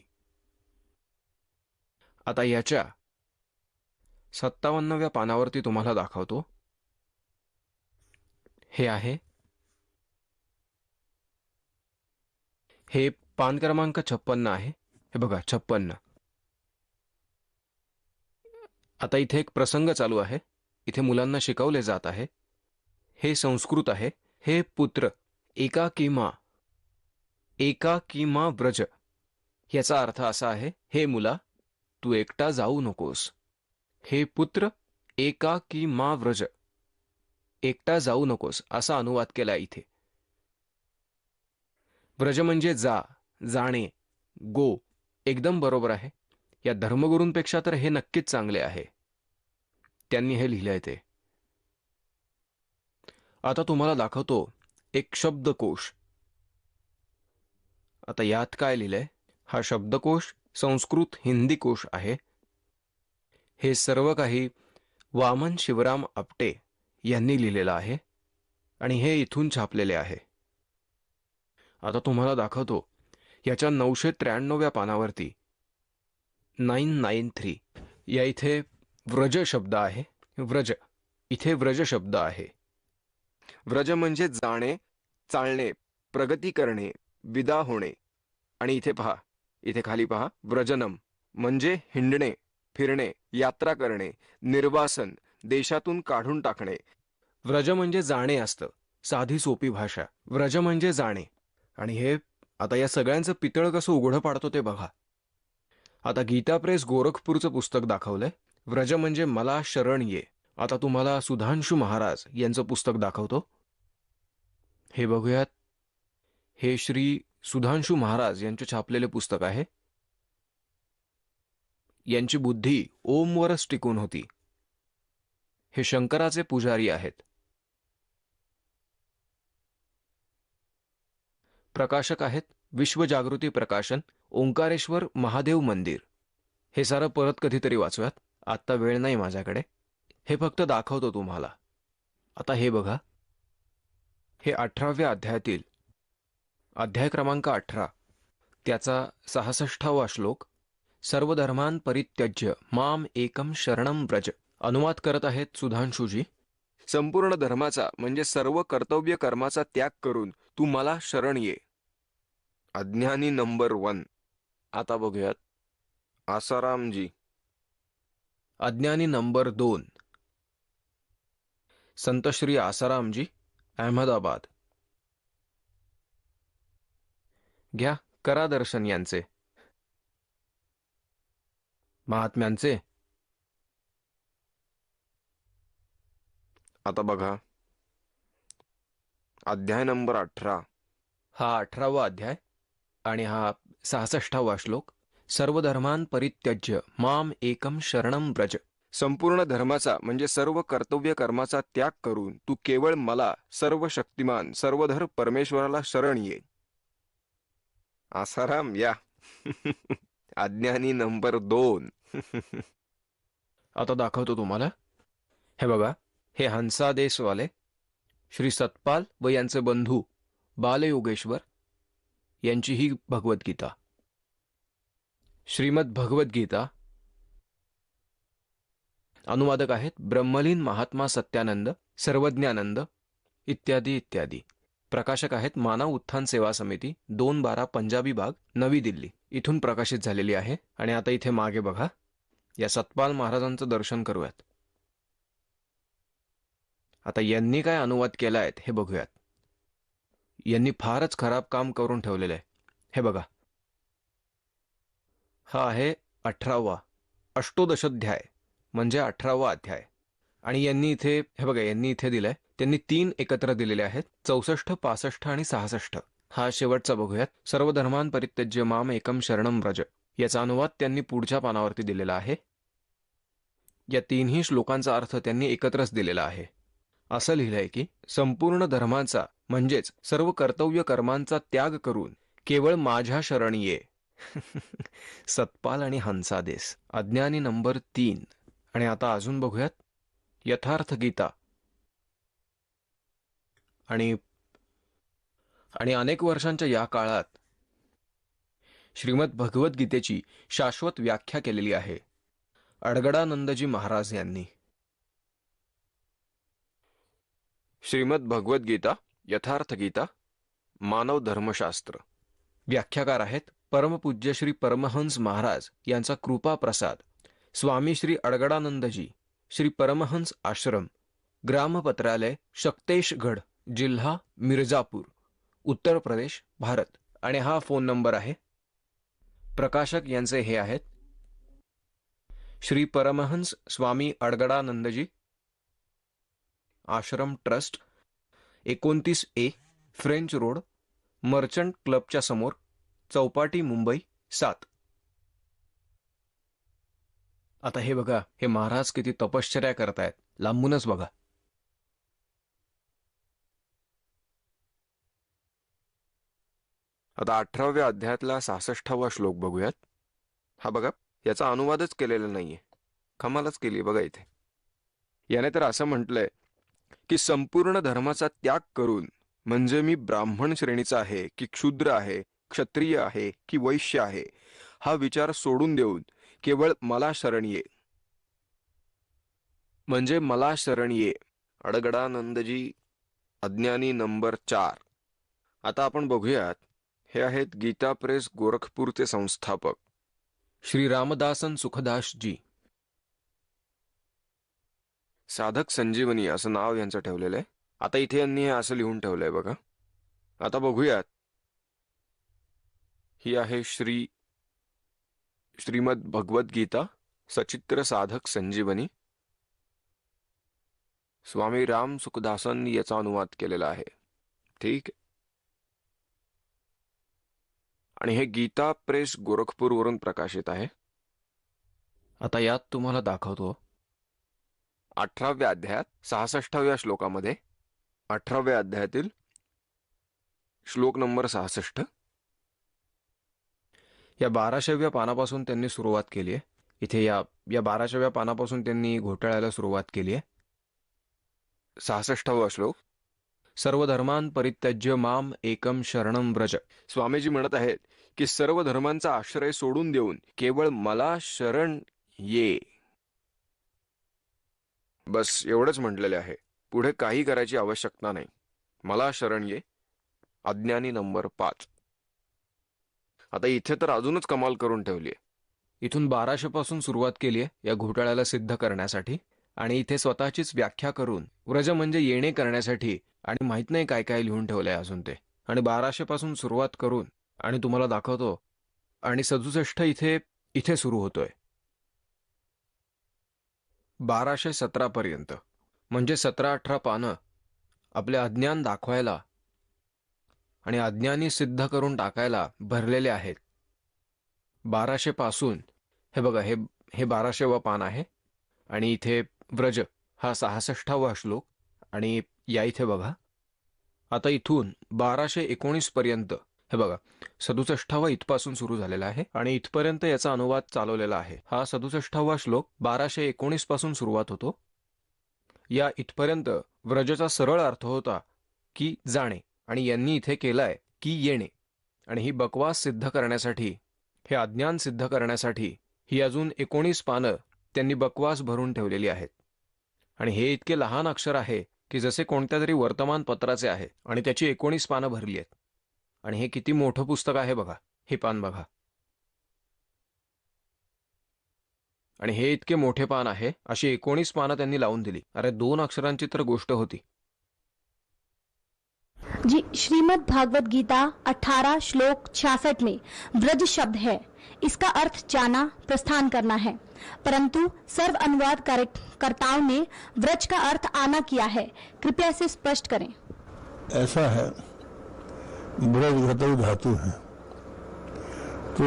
आता याच्या 57व्या पानावरती तुम्हाला दाखवतो. हे आहे, हे पान क्रमांक 56 आहे. हे बघा 56. आता इथे एक प्रसंग चालू आहे, इथे मुलांना शिकवले जात आहे. हे संस्कृत आहे. हे पुत्र एकाकी मा व्रज. याचा अर्थ असा आहे, हे मुला तू एकटा जाऊ नकोस. हे पुत्र एकाकी मा व्रज, एकटा जाऊ नकोस असा अनुवाद केला इथे. व्रज म्हणजे जा, जाणे, गो. एकदम बरोबर आहे. या धर्मगुरूंपेक्षा तर हे नक्कीच चांगले आहे. त्यांनी हे लिहिलंय ते. आता तुम्हाला दाखवतो एक शब्दकोश. आता यात काय लिहिलंय? हा शब्दकोश संस्कृत हिंदी कोश आहे. हे सर्व काही वामन शिवराम आपटे यांनी लिहिलेलं आहे आणि हे इथून छापलेले आहे. आता तुम्हाला दाखवतो याच्या 993व्या पानावरती 993 या इथे व्रज शब्द आहे. व्रज, इथे व्रज शब्द आहे. व्रज म्हणजे जाणे, चालणे, प्रगती करणे, विदा होणे. आणि इथे पहा, इथे खाली पहा, व्रजनम म्हणजे हिंडणे, फिरणे, यात्रा करणे, निर्वासन, देशातून काढून टाकणे. व्रज म्हणजे जाणे असतं, साधी सोपी भाषा. व्रज म्हणजे जाणे. आणि हे आता या सगळ्यांचं पितळ कसं उघडं पाडतो ते बघा. आता गीता प्रेस गोरखपूरचं पुस्तक दाखवलंय, व्रज म्हणजे मला शरण ये. आता तुम्हाला सुधांशु महाराज यांचं पुस्तक दाखवतो. हे बघूयात. हे श्री सुधांशु महाराज यांचे छापलेले पुस्तक आहे. यांची बुद्धी ओमवरच टिकून होती. हे शंकराचे पुजारी आहेत. प्रकाशक आहेत विश्वजागृती प्रकाशन, ओंकारेश्वर महादेव मंदिर. हे सारं परत कधीतरी वाचूयात, आत्ता वेळ नाही माझ्याकडे. हे फक्त दाखवतो तुम्हाला. आता हे बघा, हे 18व्या अध्यायातील अध्याय क्रमांक 18 त्याचा 66वा श्लोक. सर्व धर्मान परित्यज्य माम एकम शरणम व्रज. अनुवाद करत आहेत सुधांशुजी. संपूर्ण धर्माचा म्हणजे सर्व कर्तव्य कर्माचा त्याग करून तू मला शरण ये. अज्ञानी नंबर 1. आता बघूयात आसारामजी. अज्ञानी नंबर 2 संत श्री आसारामजी, अहमदाबाद. घ्या, करा दर्शन यांचे, महात्म्यांचे. आता बघा, अध्याय नंबर 18. हा 18वा अध्याय आणि हा 66वा श्लोक. सर्व धर्मान परित्यज्य माम एकम शरणम व्रज. संपूर्ण धर्माचा म्हणजे सर्व कर्तव्य कर्माचा त्याग करून तू केवळ मला सर्व शक्तिमान सर्वधर परमेश्वराला शरण ये. आसाराम या. अज्ञानी नंबर 2. आता दाखवतो तुम्हाला. हे बघा, हे हंसादेशवाले श्री सतपाल व यांचे बंधू बालयोगेश्वर यांची ही भगवद्गीता. श्रीमद भगवद्गीता. अनुवादक आहेत ब्रह्मलीन महात्मा सत्यानंद, सर्वज्ञानंद इत्यादी इत्यादी. प्रकाशक आहेत मानव उत्थान सेवा समिती, 212 पंजाबी बाग, नवी दिल्ली इथून प्रकाशित झालेली आहे. आणि आता इथे मागे बघा, या सतपाल महाराजांचं दर्शन करूयात. आता यांनी काय अनुवाद केलाय हे बघूयात. यांनी फारच खराब काम करून ठेवलेलं आहे. हे बघा, हा आहे 18वा अष्टोदशाध्याय म्हणजे 18वा अध्याय. आणि यांनी इथे हे बघा, यांनी इथे दिलंय, त्यांनी 3 एकत्र दिलेले आहेत, 64, 65 आणि 66. हा शेवटचा बघूयात. सर्व धर्मान परित्यज्य माम एकम शरणम व्रज. याचा अनुवाद त्यांनी पुढच्या पानावरती दिलेला आहे. या 3ही श्लोकांचा अर्थ त्यांनी एकत्रच दिलेला आहे. असं लिहिलंय की संपूर्ण धर्माचा म्हणजेच सर्व कर्तव्य कर्मांचा त्याग करून केवळ माझ्या शरण ये. सतपाल आणि हंसादेस. अज्ञानी नंबर 3. आणि आता अजून बघूयात यथार्थ गीता. आणि अनेक वर्षांच्या या काळात श्रीमद भगवद्गीतेची शाश्वत व्याख्या केलेली आहे अडगडानंदजी महाराज यांनी. श्रीमद भगवद्गीता यथार्थ गीता मानव धर्मशास्त्र. व्याख्याकार आहेत परमपूज्य श्री परमहंस महाराज यांचा कृपा प्रसाद स्वामी श्री अडगडानंदजी, श्री परमहंस आश्रम, ग्रामपत्रालय शक्तेशगड, जिल्हा मिर्जापूर, उत्तर प्रदेश, भारत. आणि हा फोन नंबर आहे. प्रकाशक यांचे हे आहेत Shri Paramhans Swami Adgadanandji Ashram trust, 29A French road, merchant क्लबच्या समोर, चौपाटी, मुंबई 7. आता हे बघा, हे महाराज किती तपश्चर्या करतायत, लांबूनच बघा. आता 18व्या अध्यायातला 66वा श्लोक बघूयात. हा बघा, याचा अनुवादच केलेला नाहीये, कमालच केली बघा इथे. याने तर असं म्हटलंय की संपूर्ण धर्माचा त्याग करून, म्हणजे मी ब्राह्मण श्रेणीचा आहे की क्षुद्र आहे, क्षत्रिय आहे की वैश्य आहे, हा विचार सोडून देऊन केवळ मला शरण ये, म्हणजे मला शरण ये. अडगडानंदजी, अज्ञानी नंबर 4. आता आपण बघूयात, हे आहेत गीता प्रेस गोरखपूरचे संस्थापक श्री रामदासन सुखदासजी. साधक संजीवनी असं नाव यांचं ठेवलेलं आहे. आता इथे यांनी हे असं लिहून ठेवलंय बघा. आता बघूयात, ही आहे श्रीमद भगवद्गीता सचित्र साधक संजीवनी. स्वामी राम सुखदासांनी याचा अनुवाद केलेला आहे. ठीक. आणि हे गीता प्रेस गोरखपूर वरून प्रकाशित आहे. आता यात तुम्हाला दाखवतो 18व्या अध्यायात 66व्या श्लोकामध्ये, 18व्या अध्यायातील श्लोक नंबर 66. या 1200व्या पानापासून त्यांनी सुरुवात केली आहे. इथे या 1200व्या पानापासून त्यांनी घोटाळ्याला सुरुवात केली आहे. 66वा श्लोक. सर्व धर्मान परित्यज्य माम एकम शरणम व्रज. स्वामीजी म्हणत आहेत की सर्व धर्मांचा आश्रय सोडून देऊन केवळ मला शरण ये. बस एवढंच म्हटलेले आहे, पुढे काही करायची आवश्यकता नाही. मला शरण ये. अज्ञानी नंबर 5. आता इथे तर अजूनच कमाल करून ठेवली आहे. इथून 1200 पासून सुरुवात केली आहे या घोटाळ्याला सिद्ध करण्यासाठी, आणि इथे स्वतःचीच व्याख्या करून व्रज म्हणजे येणे करण्यासाठी, आणि माहित नाही काय काय लिहून ठेवलंय अजून ते. आणि 1200 पासून सुरुवात करून, आणि तुम्हाला दाखवतो, आणि 67 इथे सुरू होतोय 1217 पर्यंत. म्हणजे 17-18 पानं आपले अज्ञान दाखवायला आणि अज्ञानी सिद्ध करून टाकायला भरलेले आहेत. 1200 पासून हे बघा, हे 1200वा पान आहे. आणि इथे व्रज हा 66वा श्लोक. आणि या इथे बघा, आता इथून 1219 पर्यंत हे बघा 67वा इथपासून सुरू झालेला आहे आणि इथपर्यंत याचा अनुवाद चालवलेला आहे. हा 67वा श्लोक 1219 पासून सुरुवात होतो. या इथपर्यंत व्रजचा सरळ अर्थ होता की जाणे, आणि यांनी इथे केलाय की येणे. आणि ही बकवास सिद्ध करण्यासाठी, हे अज्ञान सिद्ध करण्यासाठी ही अजून 19 पानं त्यांनी बकवास भरून ठेवलेली आहेत. आणि हे इतके लहान अक्षर आहे की जसे कोणत्या तरी वर्तमानपत्राचे आहे, आणि त्याची 19 पानं भरली आहेत. आणि हे किती मोठं पुस्तक आहे बघा, हे पान बघा. आणि हे इतके मोठे पान आहे, अशी 19 पानं त्यांनी लावून दिली. अरे 2 अक्षरांची तर गोष्ट होती. जी, श्रीमद् भागवत गीता 18 श्लोक 66 में ब्रज शब्द है। इसका अर्थ जाना, प्रस्थान करना है, परंतु सर्व अनुवाद कर्ताओं ने व्रज का अर्थ आना किया है। कृपया इसे स्पष्ट करें। ऐसा है, ब्रज घतौ धातु है, तो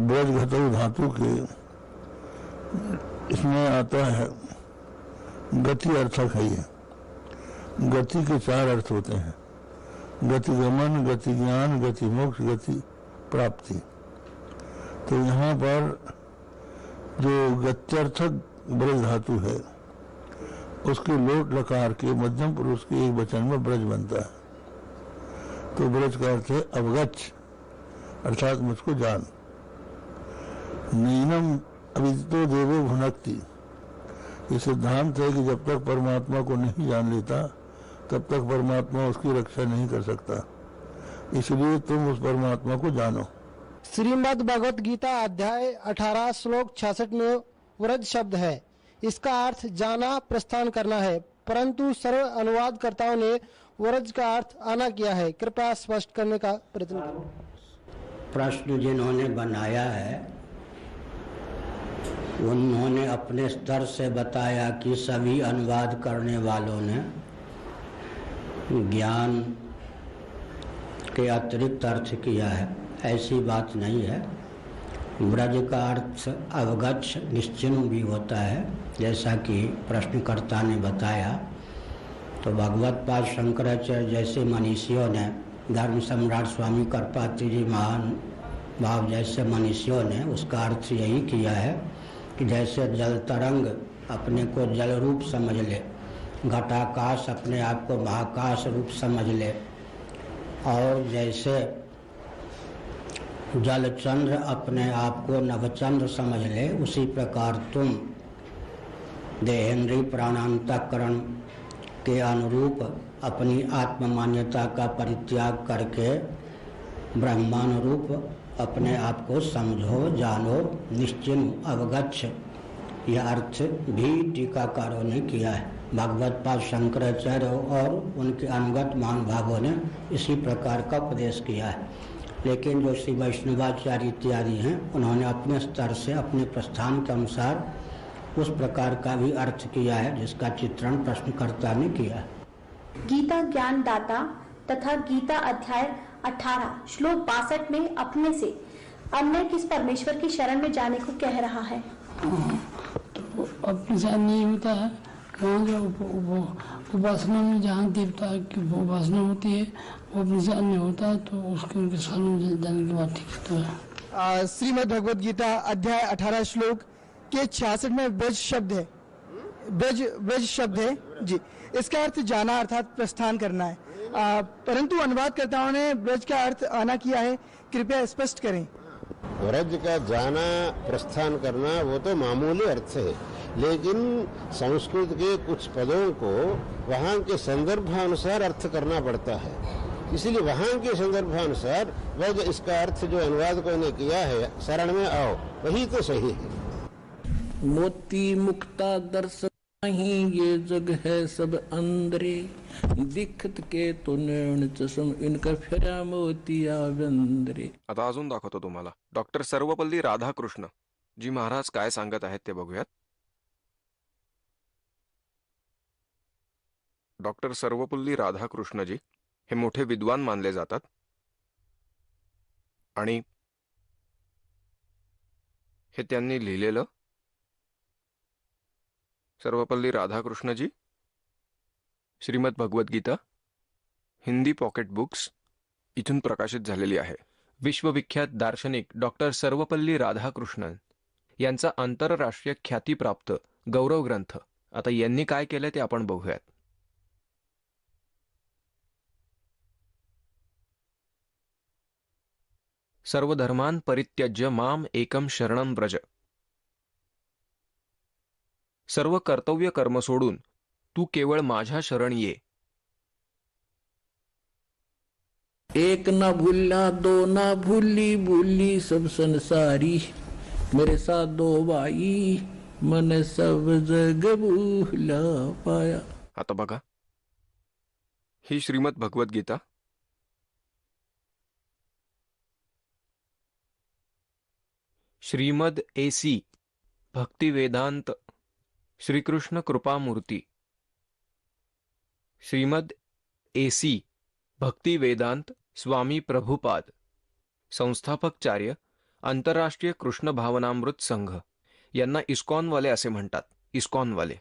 ब्रज घतौ धातु के इसमें आता है गति अर्थक है। ये गति के 4 अर्थ होते हैं, गति गमन, गति ज्ञान, गति मोक्ष, गति प्राप्ति। तो यहाँ पर जो गत्यर्थक ब्रज धातु है उसके लोट लकार के मध्यम पुरुष के एक वचन में ब्रज बनता है। तो ब्रज का अर्थ है अवगच्छ, अर्थात मुझको जान। नैनम अविदितो देवो भुनक्ति। ये सिद्धांत है कि जब तक परमात्मा को नहीं जान लेता तब तक परमात्मा उसकी रक्षा नहीं कर सकता, इसलिए तुम उस परमात्मा को जानो। श्रीमद् भगवत गीता अध्याय 18 श्लोक 66 में व्रज शब्द है। इसका अर्थ जाना, प्रस्थान करना है, परंतु सर्व अनुवादकर्ताओं ने व्रज का अर्थ आना किया है। कृपया स्पष्ट करने का प्रयत्न करें। प्रश्न जिन्होंने बनाया है उन्होंने अपने स्तर से बताया कि सभी अनुवाद करने वालों ने ज्ञान के अतिरिक्त अर्थ किया है। ऐसी बात नहीं है। ब्रज का अर्थ अवगच्छ, निश्चिन्न भी होता है, जैसा कि प्रश्नकर्ता ने बताया। तो भगवत पाद शंकराचार्य जैसे मनीषियों ने, धर्म सम्राट स्वामी करपात्री जी महान भाव जैसे मनीषियों ने उसका अर्थ यही किया है कि जैसे जल तरंग अपने को जल रूप समझ ले, घटाकाश अपने आप को महाकाश रूप समझ ले, और जैसे जल चंद्र अपने आप को नवचंद्र समझ ले, उसी प्रकार तुम देहेंद्रीय प्राणांतकरण के अनुरूप अपनी आत्म मान्यता का परित्याग करके ब्रह्मानुरूप अपने आप को समझो, जानो, निश्चिन्न, अवगच्छ। यह अर्थ भी टीकाकारों ने किया है। भगवत पाद शंकराचार्य और उनके अनुगत महानुभावों ने इसी प्रकार का उपदेश किया है। लेकिन जो श्री वैष्णवाचार्य इत्यादि हैं उन्होंने अपने स्तर से अपने प्रस्थान के अनुसार उस प्रकार का भी अर्थ किया है जिसका चित्रण प्रश्नकर्ता ने किया है। गीता ज्ञान दाता तथा गीता अध्याय 18 श्लोक 62 में अपने से अन्य किस परमेश्वर की शरण में जाने को कह रहा है? तो अपने से नहीं होता है, वहाँ जो उपासना में जहाँ देवता की उपासना होती है वो अपने से अन्य होता है, तो उसके उनके शरण में जाने के बाद ठीक होता है। श्रीमद् भगवत गीता अध्याय 18 श्लोक के 66 में ब्रज शब्द है। ब्रज शब्द है जी। इसका अर्थ जाना अर्थात प्रस्थान करना है, परंतु अनुवादकर्ताओं ने ब्रज का अर्थ आना किया है। कृपया स्पष्ट करें। ब्रज का जाना, प्रस्थान करना वो तो मामूली अर्थ है, लेकिन संस्कृत के कुछ पदों को वहाँ के संदर्भानुसार अर्थ करना पड़ता है। इसलिए वहाँ के संदर्भानुसार ब्रज इसका अर्थ जो अनुवादकों ने किया है, शरण में आओ, वही तो सही है। मोती मुक्ता दर्शन नहीं, ये जग है सब अंदरे, दिखत के तो नैन चषम इनका फिरा मोतिया बंदरे। आता अजून दाखवतो तुम्हाला डॉक्टर सर्वपल्ली राधाकृष्ण जी महाराज काय सांगत आहेत ते बघूयात। डॉक्टर सर्वपल्ली राधाकृष्ण जी हे मोठे विद्वान मानले जातात आणि हे त्यांनी लिहिलेलं सर्वपल्ली राधाकृष्ण जी श्रीमद भगवत गीता हिंदी पॉकेट बुक्स इथून प्रकाशित झालेली आहे। विश्वविख्यात दार्शनिक डॉक्टर सर्वपल्ली राधाकृष्णन यांचा आंतरराष्ट्रीय ख्यातीप्राप्त गौरव ग्रंथ आता यांनी काय केले ते आपण बघूयात। सर्वधर्मान् परित्यज्य माम एकम शरणं व्रज। सर्व कर्तव्य कर्म सोडून तू केवळ माझ्या शरण ये। एक ना भूलना, दो ना भूली, भूली सब संसारी, मेरे साथ दो भाई, मन सब जग भूला पाया। आता बघा, ही श्रीमद भगवद्गीता श्रीमद एसी भक्तिवेदांत श्रीकृष्ण कृपामूर्ती श्रीमद एसी भक्तिवेदांत स्वामी प्रभुपाद संस्थापकचार्य आंतरराष्ट्रीय कृष्ण भावनामृत संघ यांना इस्कॉनवाले असे म्हणतात. इस्कॉनवाले.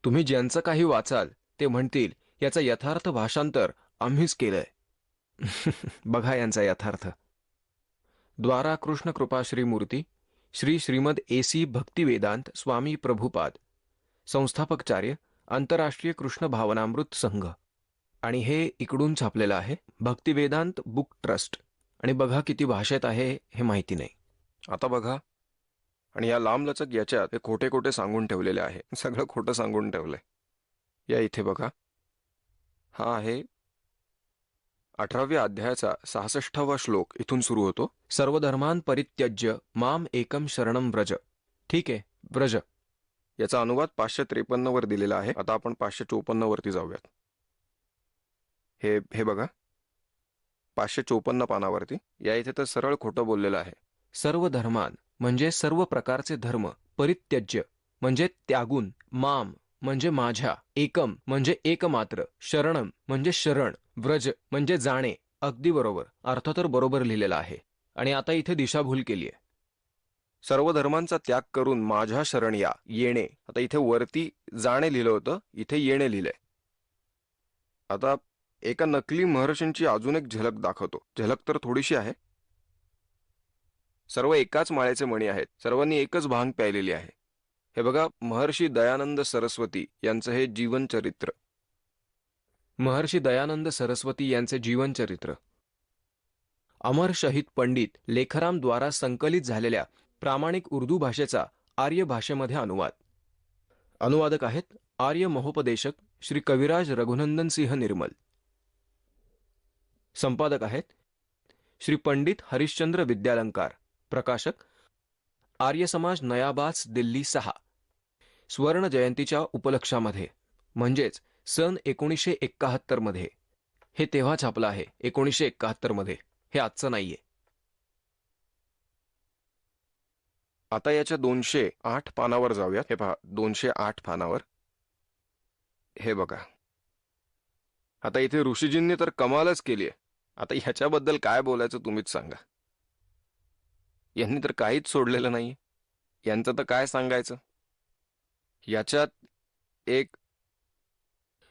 तुम्ही ज्यांचं काही वाचाल ते म्हणतील याचं यथार्थ भाषांतर आम्हीच केलंय. बघा यांचा यथार्थ. द्वारा कृष्ण कृपा श्रीमूर्ती श्री श्रीमद एसी भक्तिवेदांत स्वामी प्रभुपाद संस्थापकचार्य आंतरराष्ट्रीय कृष्ण भावनामृत संघ. आणि हे इकडून छापलेलं आहे भक्तिवेदांत बुक ट्रस्ट. आणि बघा किती भाषेत आहे हे माहिती नाही. आता बघा. आणि या लांबलचक याच्यात हे खोटे खोटे सांगून ठेवलेले आहे. सगळं खोटं सांगून ठेवलंय. या इथे बघा. हा आहे 18व्या अध्यायाचा 66वा श्लोक. इथून सुरू होतो. सर्व धर्मान परित्यज्य माम एकम शरणम व्रज. ठीक आहे, व्रज. याचा अनुवाद 553 वर दिलेला आहे. आता आपण 554 वरती जाऊयात. हे बघा 554 पानावरती. या इथे तर सरळ खोटं बोललेलं आहे. सर्व धर्मान म्हणजे सर्व प्रकारचे धर्म, परित्यज्य म्हणजे त्यागून, माम म्हणजे माझ्या, एकम म्हणजे एकमात्र, शरणम म्हणजे शरण, व्रज म्हणजे जाणे. अगदी बरोबर. अर्थ तर बरोबर लिहिलेला आहे. आणि आता इथे दिशाभूल केली आहे. सर्व धर्मांचा त्याग करून माझ्या शरण या, येणे. आता इथे वरती जाणे लिहिलं होतं, इथे येणे लिहिलंय. आता एका नकली महर्षींची अजून एक झलक दाखवतो. झलक तर थोडीशी आहे. सर्व एकाच माळेचे मणी आहेत. सर्वांनी एकच भांग प्यायलेली आहे. हे बघा महर्षी दयानंद सरस्वती यांचं हे जीवनचरित्र. महर्षी दयानंद सरस्वती यांचे जीवनचरित्र. अमर शहीद पंडित लेखराम द्वारा संकलित झालेल्या प्रामाणिक उर्दू भाषेचा आर्य भाषेमध्ये अनुवाद. अनुवादक आहेत आर्य महोपदेशक श्री कविराज रघुनंदन सिंह निर्मल. संपादक आहेत श्री पंडित हरिश्चंद्र विद्यालंकार. प्रकाशक आर्य समाज नयाबाज दिल्ली 6. स्वर्ण जयंतीच्या उपलक्षामध्ये म्हणजेच सन 1971 मध्ये. हे तेव्हा छापलं आहे 1971 मध्ये. हे आजचं नाहीये. आता याच्या 208 पानावर जाऊयात. हे पहा 208 पानावर. हे बघा. आता इथे ऋषीजींनी तर कमालच केली आहे. आता ह्याच्याबद्दल काय बोलायचं तुम्हीच सांगा. यांनी तर काहीच सोडलेलं नाही. यांचं तर काय सांगायचं. याच्यात एक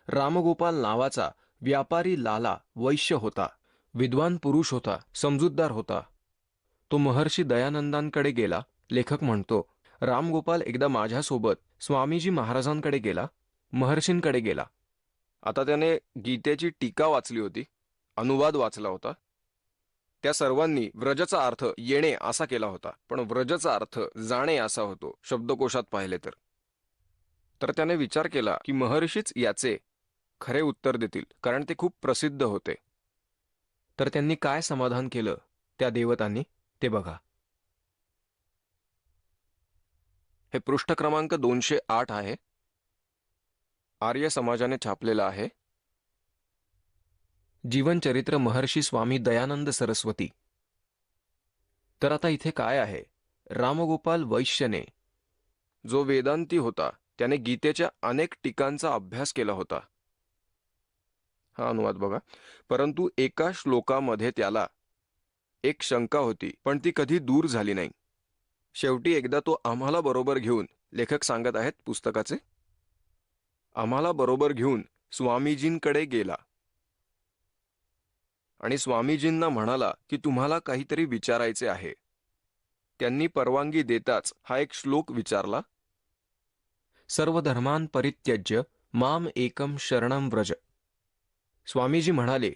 रामगोपाल नावाचा व्यापारी लाला वैश्य होता. विद्वान पुरुष होता, समजूतदार होता. तो महर्षी दयानंदांकडे गेला. लेखक म्हणतो रामगोपाल एकदा माझ्यासोबत स्वामीजी महाराजांकडे गेला, महर्षींकडे गेला. आता त्याने गीतेची टीका वाचली होती, अनुवाद वाचला होता. त्या सर्वांनी व्रजचा अर्थ येणे असा केला होता, पण व्रजचा अर्थ जाणे असा होतो शब्दकोशात पाहिले तर. तर त्याने विचार केला की महर्षीच याचे खरे उत्तर देतील, कारण ते खूप प्रसिद्ध होते. तर त्यांनी काय समाधान केलं त्या देवतांनी ते बघा. हे पृष्ठ क्रमांक 208 आहे. आर्य समाजाने छापलेलं आहे. जीवनचरित्र महर्षी स्वामी दयानंद सरस्वती. तर आता इथे काय आहे. रामगोपाल वैश्यने, जो वेदांती होता, त्याने गीतेच्या अनेक टीकांचा अभ्यास केला होता. हा अनुवाद बघा. परंतु एका श्लोकामध्ये त्याला एक शंका होती, पण ती कधी दूर झाली नाही. शेवटी एकदा तो आम्हाला बरोबर घेऊन, लेखक सांगत आहेत पुस्तकाचे, आम्हाला बरोबर घेऊन स्वामीजींकडे गेला आणि स्वामीजींना म्हणाला की तुम्हाला काहीतरी विचारायचे आहे. त्यांनी परवानगी देताच हा एक श्लोक विचारला. सर्व धर्मान परित्यज्य माम एकम शरणम व्रज. स्वामीजी म्हणाले,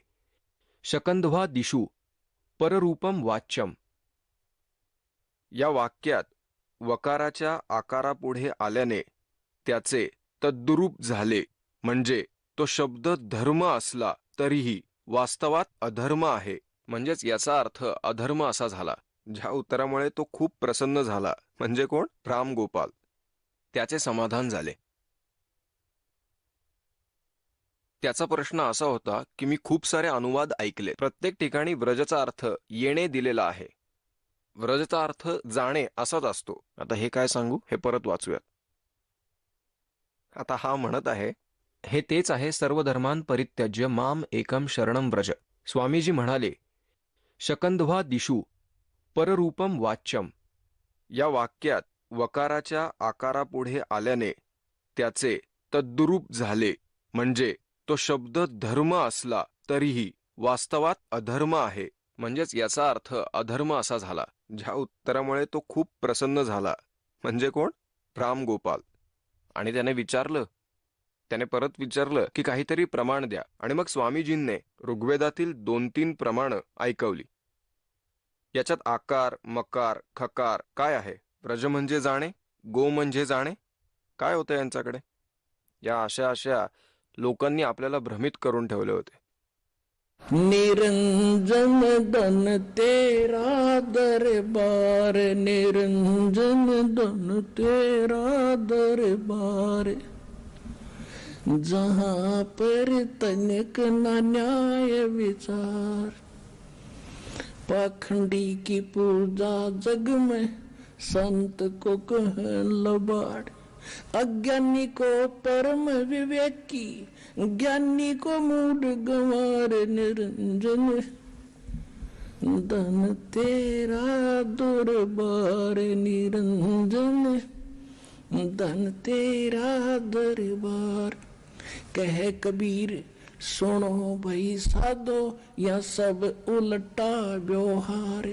शकंधवा दिशू पररूपम वाच्यम. या वाक्यात वकाराच्या आकारापुढे आल्याने त्याचे तद्रूप झाले, म्हणजे तो शब्द धर्म असला तरीही वास्तवात अधर्म आहे. म्हणजेच याचा अर्थ अधर्म असा झाला. ज्या उत्तरामुळे तो खूप प्रसन्न झाला. म्हणजे कोण? रामगोपाल. त्याचे समाधान झाले. त्याचा प्रश्न असा होता की मी खूप सारे अनुवाद ऐकले. प्रत्येक ठिकाणी व्रजचा अर्थ येणे दिलेला आहे. व्रजचा अर्थ जाणे असाच असतो. आता हे काय सांगू, हे परत वाचूयात. आता हा म्हणत आहे, हे तेच आहे सर्व धर्मान् परित्यज्य माम एकम शरणम व्रज. स्वामीजी म्हणाले, शकंधवा दिशू पररूपम वाच्यम. या वाक्यात वकाराच्या आकारापुढे आल्याने त्याचे तद्रूप झाले. म्हणजे तो शब्द धर्म असला तरीही वास्तवात अधर्म आहे. म्हणजेच याचा अर्थ अधर्म असा झाला. ज्या उत्तरामुळे तो खूप प्रसन्न झाला. म्हणजे कोण? राम गोपाल. आणि त्याने परत विचारलं की काहीतरी प्रमाण द्या. आणि मग स्वामीजींनी ऋग्वेदातील 2-3 प्रमाण ऐकवली. याच्यात आकार, मकार, खकार काय आहे? व्रज म्हणजे जाणे, गो म्हणजे जाणे. काय होतं यांच्याकडे? या अशा लोकांनी आपल्याला भ्रमित करून ठेवले होते. निरंजन धन तेरा दरबार, निरंजन धन तेरा दरबार, जहाँ पर तनिक न न्याय विचार, पाखंडी की पूजा जग में संत को कह लबाड़, अज्ञानी को परम विवेकी, ज्ञानी को मूड गंवार, निरंजन धन तेरा दरबार, निरंजन धन तेरा दरबार। कह कबीर सुनो भाई साधो, या सब उल्टा व्यवहार।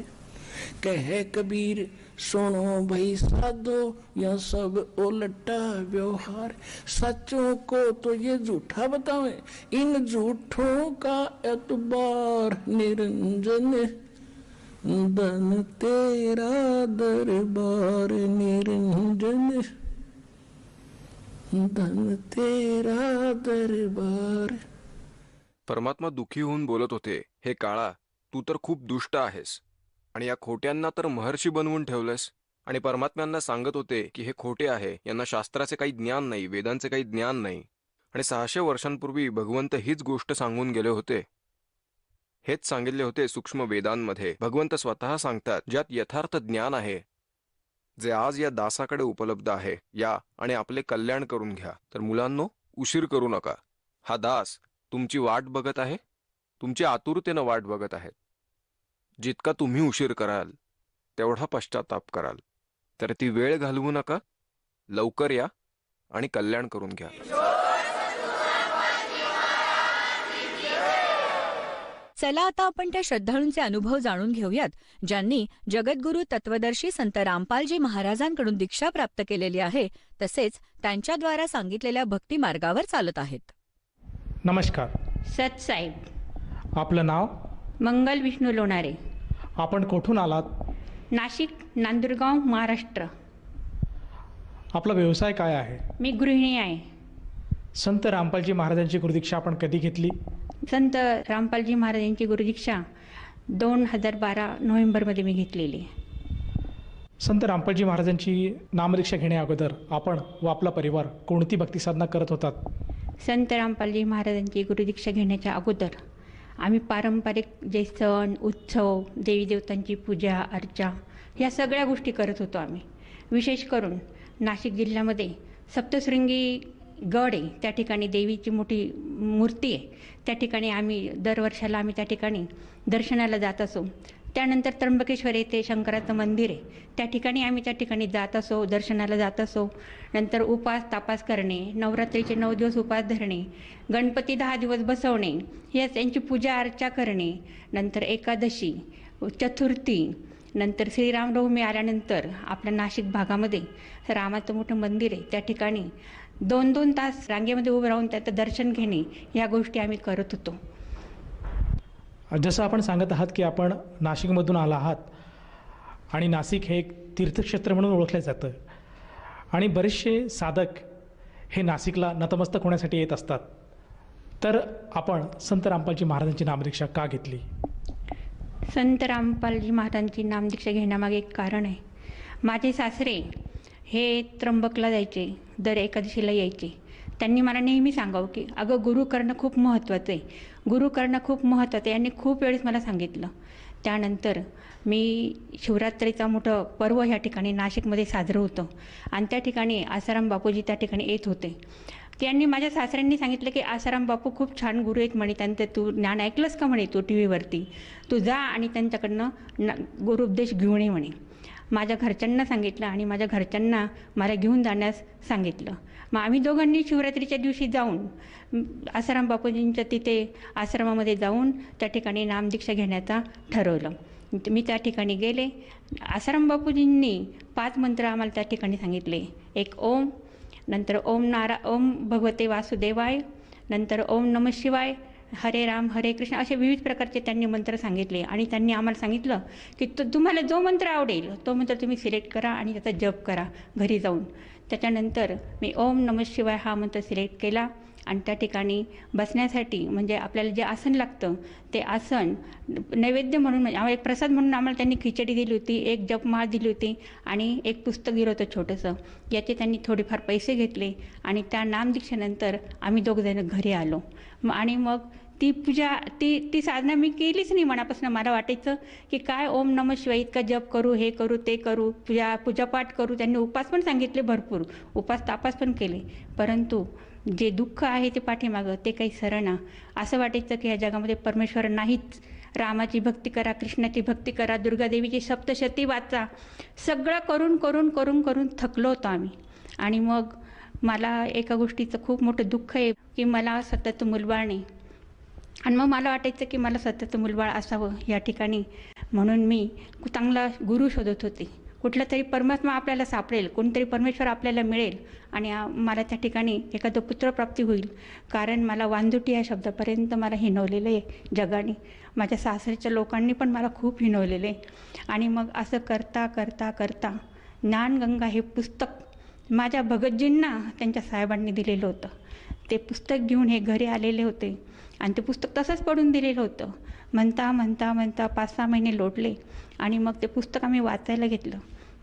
कह कबीर सुनो भाई साधो, या सब उल्टा व्यवहार। सच्चों को तो ये झूठा बतावे, इन झूठों का एतबार, निरंजन धन तेरा दरबार, निरंजन धन तेरा दरबार। परमात्मा दुखी होऊन बोलत होते, हे काळा, तू तर खूप दुष्ट आहेस आणि या खोट्यांना तर महर्षी बनवून ठेवलंस. आणि परमात्म्यांना सांगत होते की हे खोटे आहे, यांना शास्त्राचे काही ज्ञान नाही, वेदांचे काही ज्ञान नाही. आणि 600 वर्षांपूर्वी भगवंत हीच गोष्ट सांगून गेले होते. हेच सांगितले होते सूक्ष्म वेदांमध्ये. भगवंत स्वतः सांगतात, ज्यात यथार्थ ज्ञान आहे, जे आज या दासाकडे उपलब्ध आहे, या आणि आपले कल्याण करून घ्या. तर मुलांनो, उशीर करू नका. हा दास तुमची वाट बघत आहे, तुमची आतुरतेनं वाट बघत आहेत. जितका तुम्ही उशीर कराल तेवढा पश्चाताप कराल. तर ती वेळ घालवू नका, लवकर या आणि कल्याण करून घ्या. चला आता आपण त्या श्रद्धाळूंचे अनुभव जाणून घेऊयात, ज्यांनी जगद्गुरू तत्वदर्शी संत रामपालजी महाराजांकडून दीक्षा प्राप्त केलेली आहे, तसेच त्यांच्याद्वारा सांगितलेल्या भक्ती मार्गावर चालत आहेत. नमस्कार. सत साहेब. आपलं नाव? मंगल विष्णू लोणारे. आपण कुठून आलात? नाशिक, नांदुरगाव, महाराष्ट्र. आपला व्यवसाय काय आहे? मी गृहिणी आहे. संत रामपालजी महाराजांची गुरुदीक्षा आपण कधी घेतली? संत रामपालजी महाराजांची गुरुदीक्षा 2012 नोव्हेंबरमध्ये मी घेतलेली. संत रामपालजी महाराजांची नामदीक्षा घेण्या अगोदर आपण व आपला परिवार कोणती भक्ती साधना करत होतात? संत रामपालजी महाराजांची गुरुदीक्षा घेण्याच्या अगोदर आम्ही पारंपरिक जे सण, उत्सव, देवी देवतांची पूजा अर्चा ह्या सगळ्या गोष्टी करत होतो आम्ही. विशेष करून नाशिक जिल्ह्यामध्ये सप्तशृंगी गड आहे, त्या ठिकाणी देवीची मोठी मूर्ती आहे. त्या ठिकाणी आम्ही दरवर्षाला आम्ही त्या ठिकाणी दर्शनाला जात असो. त्यानंतर त्र्यंबकेश्वर येथे शंकराचं मंदिर आहे, त्या ठिकाणी आम्ही त्या ठिकाणी जात असो, दर्शनाला जात असो. नंतर उपास तापास करणे, नवरात्रीचे 9 दिवस उपास धरणे, गणपती 10 दिवस बसवणे, याच यांची पूजा अर्चा करणे. नंतर एकादशी, चतुर्थी, नंतर श्रीरामनवमी आल्यानंतर आपल्या नाशिक भागामध्ये रामाचं मोठं मंदिर आहे, त्या ठिकाणी 2-2 तास रांगेमध्ये उभं राहून त्याचं दर्शन घेणे, ह्या गोष्टी आम्ही करत होतो. जसं आपण सांगत आहात की आपण नाशिकमधून आला आहात आणि नाशिक हे एक तीर्थक्षेत्र म्हणून ओळखलं जातं आणि बरेचसे साधक हे नाशिकला नतमस्तक होण्यासाठी येत असतात. तर आपण संत रामपालजी महाराजांची नामदीक्षा का घेतली? संत रामपालजी महाराजांची नामदीक्षा घेण्यामागे एक कारण आहे. माझे सासरे हे त्र्यंबकला जायचे, दर एकादशीला यायचे. त्यांनी मला नेहमी सांगावं की अगं गुरु करणं खूप महत्त्वाचं आहे, गुरु करणं खूप महत्त्वाचं आहे. यांनी खूप वेळेस मला सांगितलं. त्यानंतर मी शिवरात्रीचा मोठं पर्व ह्या ठिकाणी नाशिकमध्ये साजरं होतं आणि त्या ठिकाणी आसाराम बापूजी त्या ठिकाणी येत होते. त्यांनी माझ्या सासऱ्यांनी सांगितलं की आसाराम बापू खूप छान गुरु आहेत म्हणे, त्यांचं तू ज्ञान ऐकलंस का म्हणे, तू टी व्हीवरती तू जा आणि त्यांच्याकडनं गुरुपदेश घेऊन ये म्हणे. माझ्या घरच्यांना सांगितलं आणि माझ्या घरच्यांना मला घेऊन जाण्यास सांगितलं. मग आम्ही दोघांनी शिवरात्रीच्या दिवशी जाऊन आसाराम बापूजींच्या तिथे आश्रमामध्ये जाऊन त्या ठिकाणी नामदीक्षा घेण्याचा ठरवलं. मी त्या ठिकाणी गेले. आसाराम बापूजींनी 5 मंत्र आम्हाला त्या ठिकाणी सांगितले. एक ओम, नंतर ओम भगवते वासुदेवाय, नंतर ओम नमः शिवाय, हरे राम हरे कृष्ण, असे विविध प्रकारचे त्यांनी मंत्र सांगितले. आणि त्यांनी आम्हाला सांगितलं की तुम्हाला जो मंत्र आवडेल तो मंत्र तुम्ही सिलेक्ट करा आणि त्याचा जप करा घरी जाऊन. त्याच्यानंतर मी ओम नमः शिवाय हा मंत्र सिलेक्ट केला आणि त्या ठिकाणी बसण्यासाठी म्हणजे आपल्याला जे आसन लागतं ते आसन नैवेद्य म्हणून म्हणजे आम्हाला एक प्रसाद म्हणून आम्हाला त्यांनी खिचडी दिली होती, एक जपमाळ दिली होती आणि एक पुस्तक दिलं होतं छोटंसं. याचे त्यांनी थोडेफार पैसे घेतले आणि त्या नामदीक्षेनंतर आम्ही दोघंजण घरी आलो. आणि मग ती पूजा ती साधना मी केलीच नाही मनापासून. मला वाटायचं की काय ओम नमः शिवाय इतका जप करू, हे करू ते करू, पूजापाठ करू. त्यांनी उपास पण सांगितले, भरपूर उपास तापास पण केले, परंतु जे दुःख आहे ते पाठीमागं ते काही सरणं. असं वाटायचं की ह्या जगामध्ये परमेश्वर नाहीच. रामाची भक्ती करा, कृष्णाची भक्ती करा, दुर्गादेवीची सप्तशती वाचा, सगळं करून करून करून करून थकलो होतो आम्ही. आणि मग मला एका गोष्टीचं खूप मोठं दुःख आहे की मला सतत मुलबाळ नाही. आणि मग मला वाटायचं की मला सतत मुलबाळ असावं या ठिकाणी. म्हणून मी चांगला गुरु शोधत होते. कुठला तरी परमात्मा आपल्याला सापडेल, कोणतरी परमेश्वर आपल्याला मिळेल आणि मला त्या ठिकाणी एखादं पुत्रप्राप्ती होईल. कारण मला वांजुटी या शब्दापर्यंत मला हिणवलेलं आहे जगाने. माझ्या सासरीच्या लोकांनी पण मला खूप हिणवलेलं आहे. आणि मग असं करता करता करता ज्ञानगंगा हे पुस्तक माझ्या भगतजींना त्यांच्या साहेबांनी दिलेलं होतं. ते पुस्तक घेऊन हे घरी आलेले होते आणि ते पुस्तक तसंच पडून दिलेलं होतं. म्हणता म्हणता म्हणता 5-6 महिने लोटले आणि मग ते पुस्तक आम्ही वाचायला घेतलं.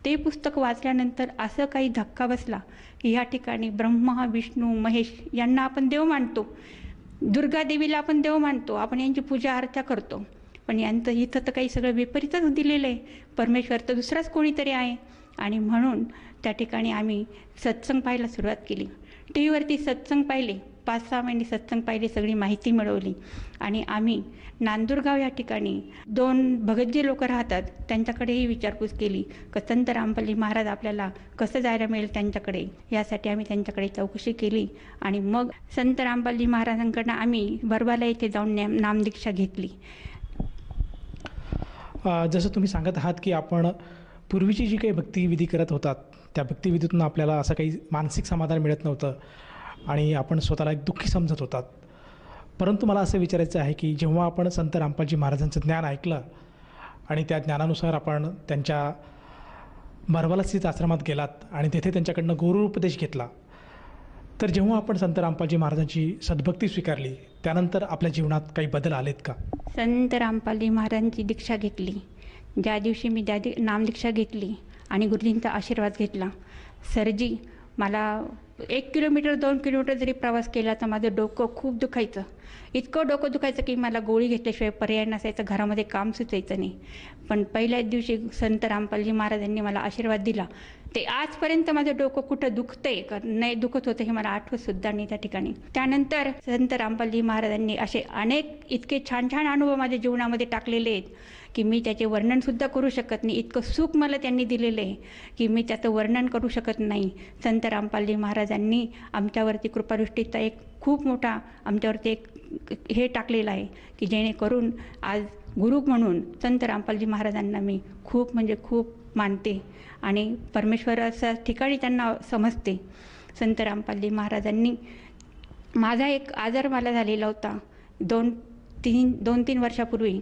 ते पुस्तक वाचल्यानंतर असं काही धक्का बसला की ह्या ठिकाणी ब्रह्मा विष्णू महेश यांना आपण देव मानतो, दुर्गादेवीला आपण देव मानतो, आपण यांची पूजा अर्चा करतो, पण यांचं इथं तर काही सगळं विपरीतच दिलेलं आहे. परमेश्वर तर दुसराच कोणीतरी आहे. आणि म्हणून त्या ठिकाणी आम्ही सत्संग पाहायला सुरुवात केली. टी व्हीवरती सत्संग पाहिले, 5-6 महिने सत्संग पाहिले, सगळी माहिती मिळवली. आणि आम्ही नांदुरगाव या ठिकाणी 2 भगतजी लोक राहतात त्यांच्याकडेही विचारपूस केली की संत रामपल्ली महाराज आपल्याला कसं जायला मिळेल त्यांच्याकडे. यासाठी आम्ही त्यांच्याकडे चौकशी केली आणि मग संत रामपल्ली महाराजांकडनं आम्ही बरबाला येथे जाऊन नामदीक्षा घेतली. जसं तुम्ही सांगत आहात की आपण पूर्वीची जी काही भक्तिविधी करत होतात त्या भक्तिविधीतून आपल्याला असं काही मानसिक समाधान मिळत नव्हतं आणि आपण स्वतःला एक दुःखी समजत होतात. परंतु मला असं विचारायचं आहे की जेव्हा आपण संत रामपालजी महाराजांचं ज्ञान ऐकलं आणि त्या ज्ञानानुसार आपण त्यांच्या बरवाला स्थित आश्रमात गेलात आणि तेथे त्यांच्याकडनं गुरुपदेश घेतला, तर जेव्हा आपण संत रामपालजी महाराजांची सद्भक्ती स्वीकारली त्यानंतर आपल्या जीवनात काही बदल आलेत का? संत रामपालजी महाराजांची दीक्षा घेतली ज्या दिवशी मी नामदीक्षा घेतली आणि गुरुजींचा आशीर्वाद घेतला, सरजी मला 1 किलोमीटर 2 किलोमीटर जरी प्रवास केला तर माझं डोकं खूप दुखायचं. इतकं डोकं दुखायचं की मला गोळी घेतल्याशिवाय पर्याय नसायचं, घरामध्ये काम सुचायचं नाही. पण पहिल्याच दिवशी संत रामपालजी महाराजांनी मला आशीर्वाद दिला. ते आजपर्यंत माझं डोकं कुठं दुखतंय का नाही दुखत होतं हे मला आठवतसुद्धा नाही त्या ठिकाणी. त्यानंतर संत रामपालजी महाराजांनी असे अनेक इतके छान छान अनुभव माझ्या जीवनामध्ये टाकलेले आहेत की मी त्याचे वर्णनसुद्धा करू शकत नाही. इतकं सुख मला त्यांनी दिलेलं आहे की मी त्याचं वर्णन करू शकत नाही. संत रामपालजी महाराजांनी आमच्यावरती कृपादृष्टीचा एक खूप मोठा आमच्यावरती एक हे टाकलेलं आहे की जेणेकरून आज गुरु म्हणून संत रामपालजी महाराजांना मी खूप म्हणजे खूप मानते आणि परमेश्वराच्या ठिकाणी त्यांना समजते. संत रामपालजी महाराजांनी माझा एक आजार मला झालेला होता. 2-3 वर्षापूर्वी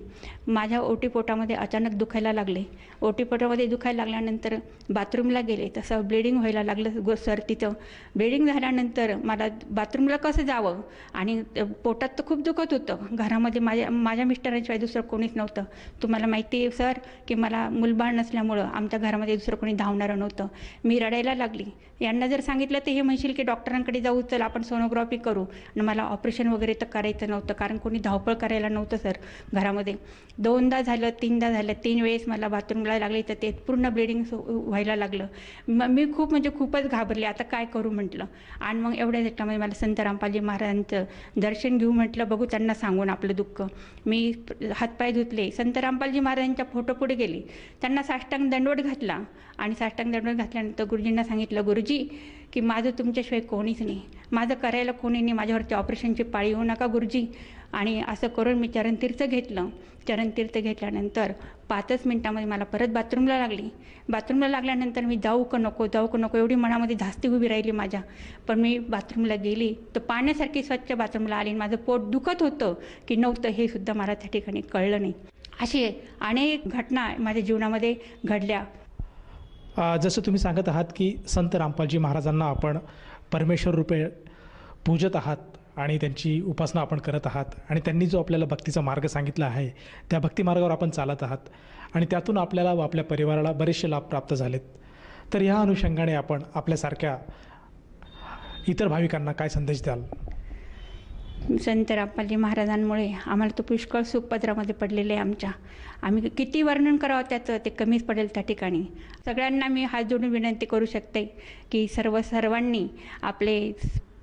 माझ्या ओटीपोटामध्ये अचानक दुखायला लागले. ओटीपोटामध्ये दुखायला लागल्यानंतर बाथरूमला गेले, तसं ब्लिडिंग व्हायला लागलं सर. तिथं ब्लिडिंग झाल्यानंतर मला बाथरूमला कसं जावं आणि पोटात तर खूप दुखत होतं. घरामध्ये माझ्या मिस्टरांशिवाय दुसरं कोणीच नव्हतं. तुम्हाला माहिती आहे सर की मला मुलबाळ नसल्यामुळं आमच्या घरामध्ये दुसरं कोणी धावणारं नव्हतं. मी रडायला लागली. यांना जर सांगितलं तर हे म्हणशील की डॉक्टरांकडे जाऊ, चल आपण सोनोग्राफी करू. आणि मला ऑपरेशन वगैरे तर करायचं नव्हतं, कारण कोणी धावपळ करायला नव्हतं सर घरामध्ये. 2दा झालं, 3दा झालं, 3 वेळेस मला बाथरूमला लागले, तर ते पूर्ण ब्लिडिंग व्हायला लागलं. मी खूपच घाबरले. आता काय करू म्हटलं. आणि मग एवढ्या ह्याच्यामध्ये मला संत रामपालजी महाराजांचं दर्शन घेऊ म्हटलं, बघू त्यांना सांगून आपलं दुःख. मी हातपाय धुतले, संत रामपालजी महाराजांच्या फोटोपुढे गेली, त्यांना साष्टांग दंडवत घातला. आणि साष्टांग दंडवत घातल्यानंतर गुरुजींना सांगितलं, गुरुजी की माझं तुमच्याशिवाय कोणीच नाही, माझं करायला कोणी नाही, माझ्यावरती ऑपरेशनची पाळी येऊ नका गुरुजी. आणि असं करून मी चरणतीर्थ घेतलं. चरणतीर्थ घेतल्यानंतर 5च मिनिटामध्ये मला परत बाथरूमला लागली. बाथरूमला लागल्यानंतर मी जाऊ का नको एवढी मनामध्ये धास्ती उभी राहिली माझ्या. पण मी बाथरूमला गेली तर पाण्यासारखी स्वच्छ बाथरूमला आली. माझं पोट दुखत होतं की नव्हतं हे सुद्धा मला त्या ठिकाणी कळलं नाही. अशी अनेक घटना माझ्या जीवनामध्ये घडल्या. जसं तुम्ही सांगत आहात की संत रामपालजी महाराजांना आपण परमेश्वर रूपे पूजत आहात आणि त्यांची उपासना आपण करत आहात आणि त्यांनी जो आपल्याला भक्तीचा मार्ग सांगितला आहे त्या भक्ती मार्गावर आपण चालत आहात आणि त्यातून आपल्याला व आपल्या परिवाराला बरेचसे लाभ प्राप्त झालेत. तर ह्या अनुषंगाने आपण आपल्यासारख्या इतर भाविकांना काय संदेश द्याल? संत रामपालजी महाराजांमुळे आम्हाला तो पुष्कळ सुखपदरामध्ये पडलेले आहे. आम्ही किती वर्णन करावं त्याचं ते कमीच पडेल त्या ठिकाणी. सगळ्यांना मी हात जोडून विनंती करू शकते की सर्वांनी आपले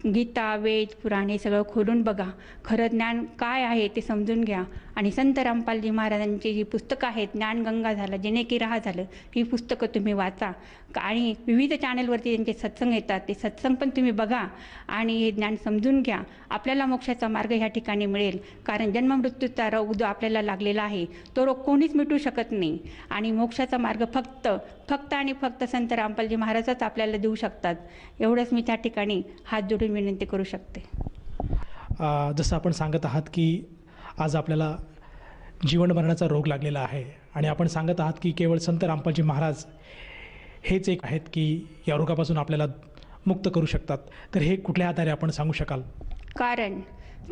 गीता, वेद, पुराण हे सगळं खोलून बघा. खरं ज्ञान काय आहे ते समजून घ्या. आणि संत रामपालजी महाराजांची जी पुस्तकं आहेत, ज्ञानगंगा झालं, जेणे की राहा झालं, ही पुस्तकं तुम्ही वाचा. आणि विविध चॅनलवरती त्यांचे सत्संग येतात, ते सत्संग पण तुम्ही बघा आणि हे ज्ञान समजून घ्या. आपल्याला मोक्षाचा मार्ग ह्या ठिकाणी मिळेल. कारण जन्ममृत्यूचा रोग जो आपल्याला लागलेला आहे तो रोग कोणीच मिटू शकत नाही. आणि मोक्षाचा मार्ग फक्त आणि फक्त संत रामपालजी महाराजच आपल्याला देऊ शकतात. एवढंच मी त्या ठिकाणी हात जोडून विनंती करू शकते. जसं आपण सांगत आहात की आज आपल्याला जीवन मरणाचा रोग लागलेला आहे आणि आपण सांगत आहात की केवळ संत रामपालजी महाराज हेच एक आहेत की या रोगापासून आपल्याला मुक्त करू शकतात. तर हे कुठल्या आधारे आपण सांगू शकाल? कारण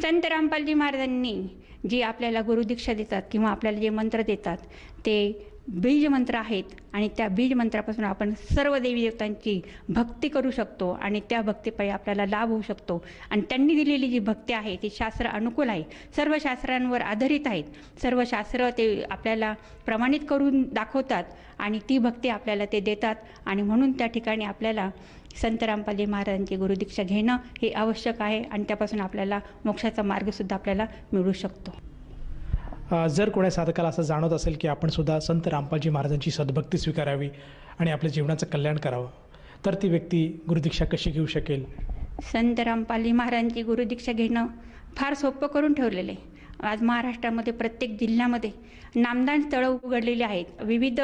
संत रामपालजी महाराजांनी जी आपल्याला गुरुदीक्षा देतात किंवा आपल्याला जे मंत्र देतात ते बीज मंत्र आहेत. आणि त्या बीज मंत्रापासून आपण सर्व देवी देवतांची भक्ती करू शकतो आणि त्या भक्तीपायी आपल्याला लाभ होऊ शकतो. आणि त्यांनी दिलेली जी भक्ती आहे ती शास्त्र अनुकूल आहे, सर्व शास्त्रांवर आधारित आहेत. सर्व शास्त्र ते आपल्याला प्रमाणित करून दाखवतात आणि ती भक्ती आपल्याला ते देतात. आणि म्हणून त्या ठिकाणी आपल्याला संत रामपालजी महाराजांची गुरुदीक्षा घेणं हे आवश्यक आहे आणि त्यापासून आपल्याला मोक्षाचा मार्गसुद्धा आपल्याला मिळू शकतो. जर कोणा साधकाला असं जाणवत असेल की आपण सुद्धा संत रामपालजी महाराजांची सद्भक्ती स्वीकारावी आणि आपल्या जीवनाचं कल्याण करावं, तर ती व्यक्ती गुरुदीक्षा कशी घेऊ शकेल? संत रामपालजी महाराजांची गुरुदीक्षा घेणं फार सोपं करून ठेवलेलं आहे. आज महाराष्ट्रामध्ये प्रत्येक जिल्ह्यामध्ये नामदान स्थळं उघडलेली आहेत. विविध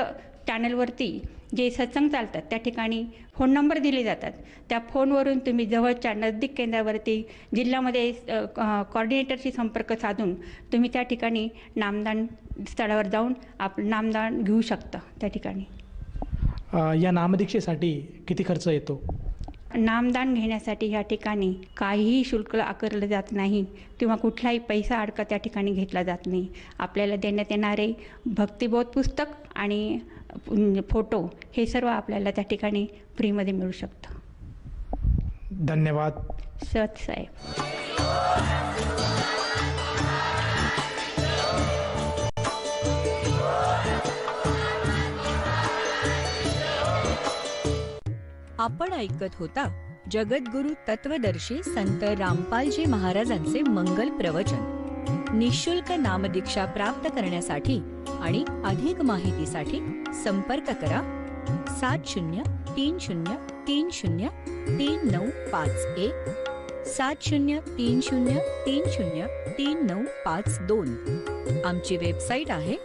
चॅनलवरती जे सत्संग चालतात त्या ठिकाणी फोन नंबर दिले जातात. त्या फोनवरून तुम्ही जवळच्या नजदीक केंद्रावरती जिल्ह्यामध्ये कॉर्डिनेटरशी संपर्क साधून तुम्ही त्या ठिकाणी नामदान स्थळावर जाऊन नामदान घेऊ शकता. त्या ठिकाणी या नामदीक्षेसाठी किती खर्च येतो? नामदान घेण्यासाठी या ठिकाणी काहीही शुल्क आकारलं जात नाही किंवा कुठलाही पैसा अडका त्या ठिकाणी घेतला जात नाही. आपल्याला देण्यात येणारे भक्तिबोध पुस्तक आणि फोटो हे सर्व आपल्याला त्या ठिकाणी फ्रीमध्ये मिळू शकतं. धन्यवाद सत साहेब. आपण ऐकत होता जगद्गुरु तत्वदर्शी संत रामपालजी महाराजांचे मंगल प्रवचन. निःशुल्क नामदीक्षा प्राप्त करण्यासाठी आणि अधिक माहितीसाठी संपर्क करा 7030303951 7030303952. आमची वेबसाईट आहे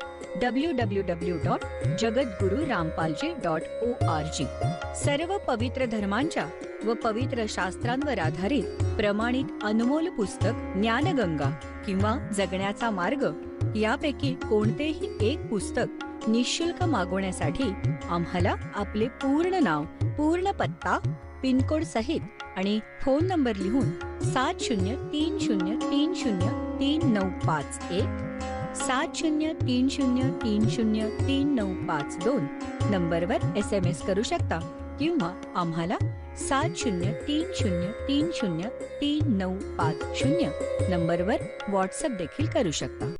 www.jagadgururampalji.org. सर्व पवित्र धर्मांच्या व पवित्र शास्त्रांवर आधारित प्रमाणित अनमोल पुस्तक ज्ञानगंगा किंवा जगण्याचा मार्ग यापैकी कोणतेही एक पुस्तक निःशुल्क मागवण्यासाठी आम्हाला आपले पूर्ण नाव, पूर्ण पत्ता, पिनकोड सहित आणि फोन नंबर लिहून 7030303951 7030303952 नंबरवर SMS करू शकता किंवा आम्हाला 7030303950 नंबरवर व्हॉट्सअप देखील करू शकता.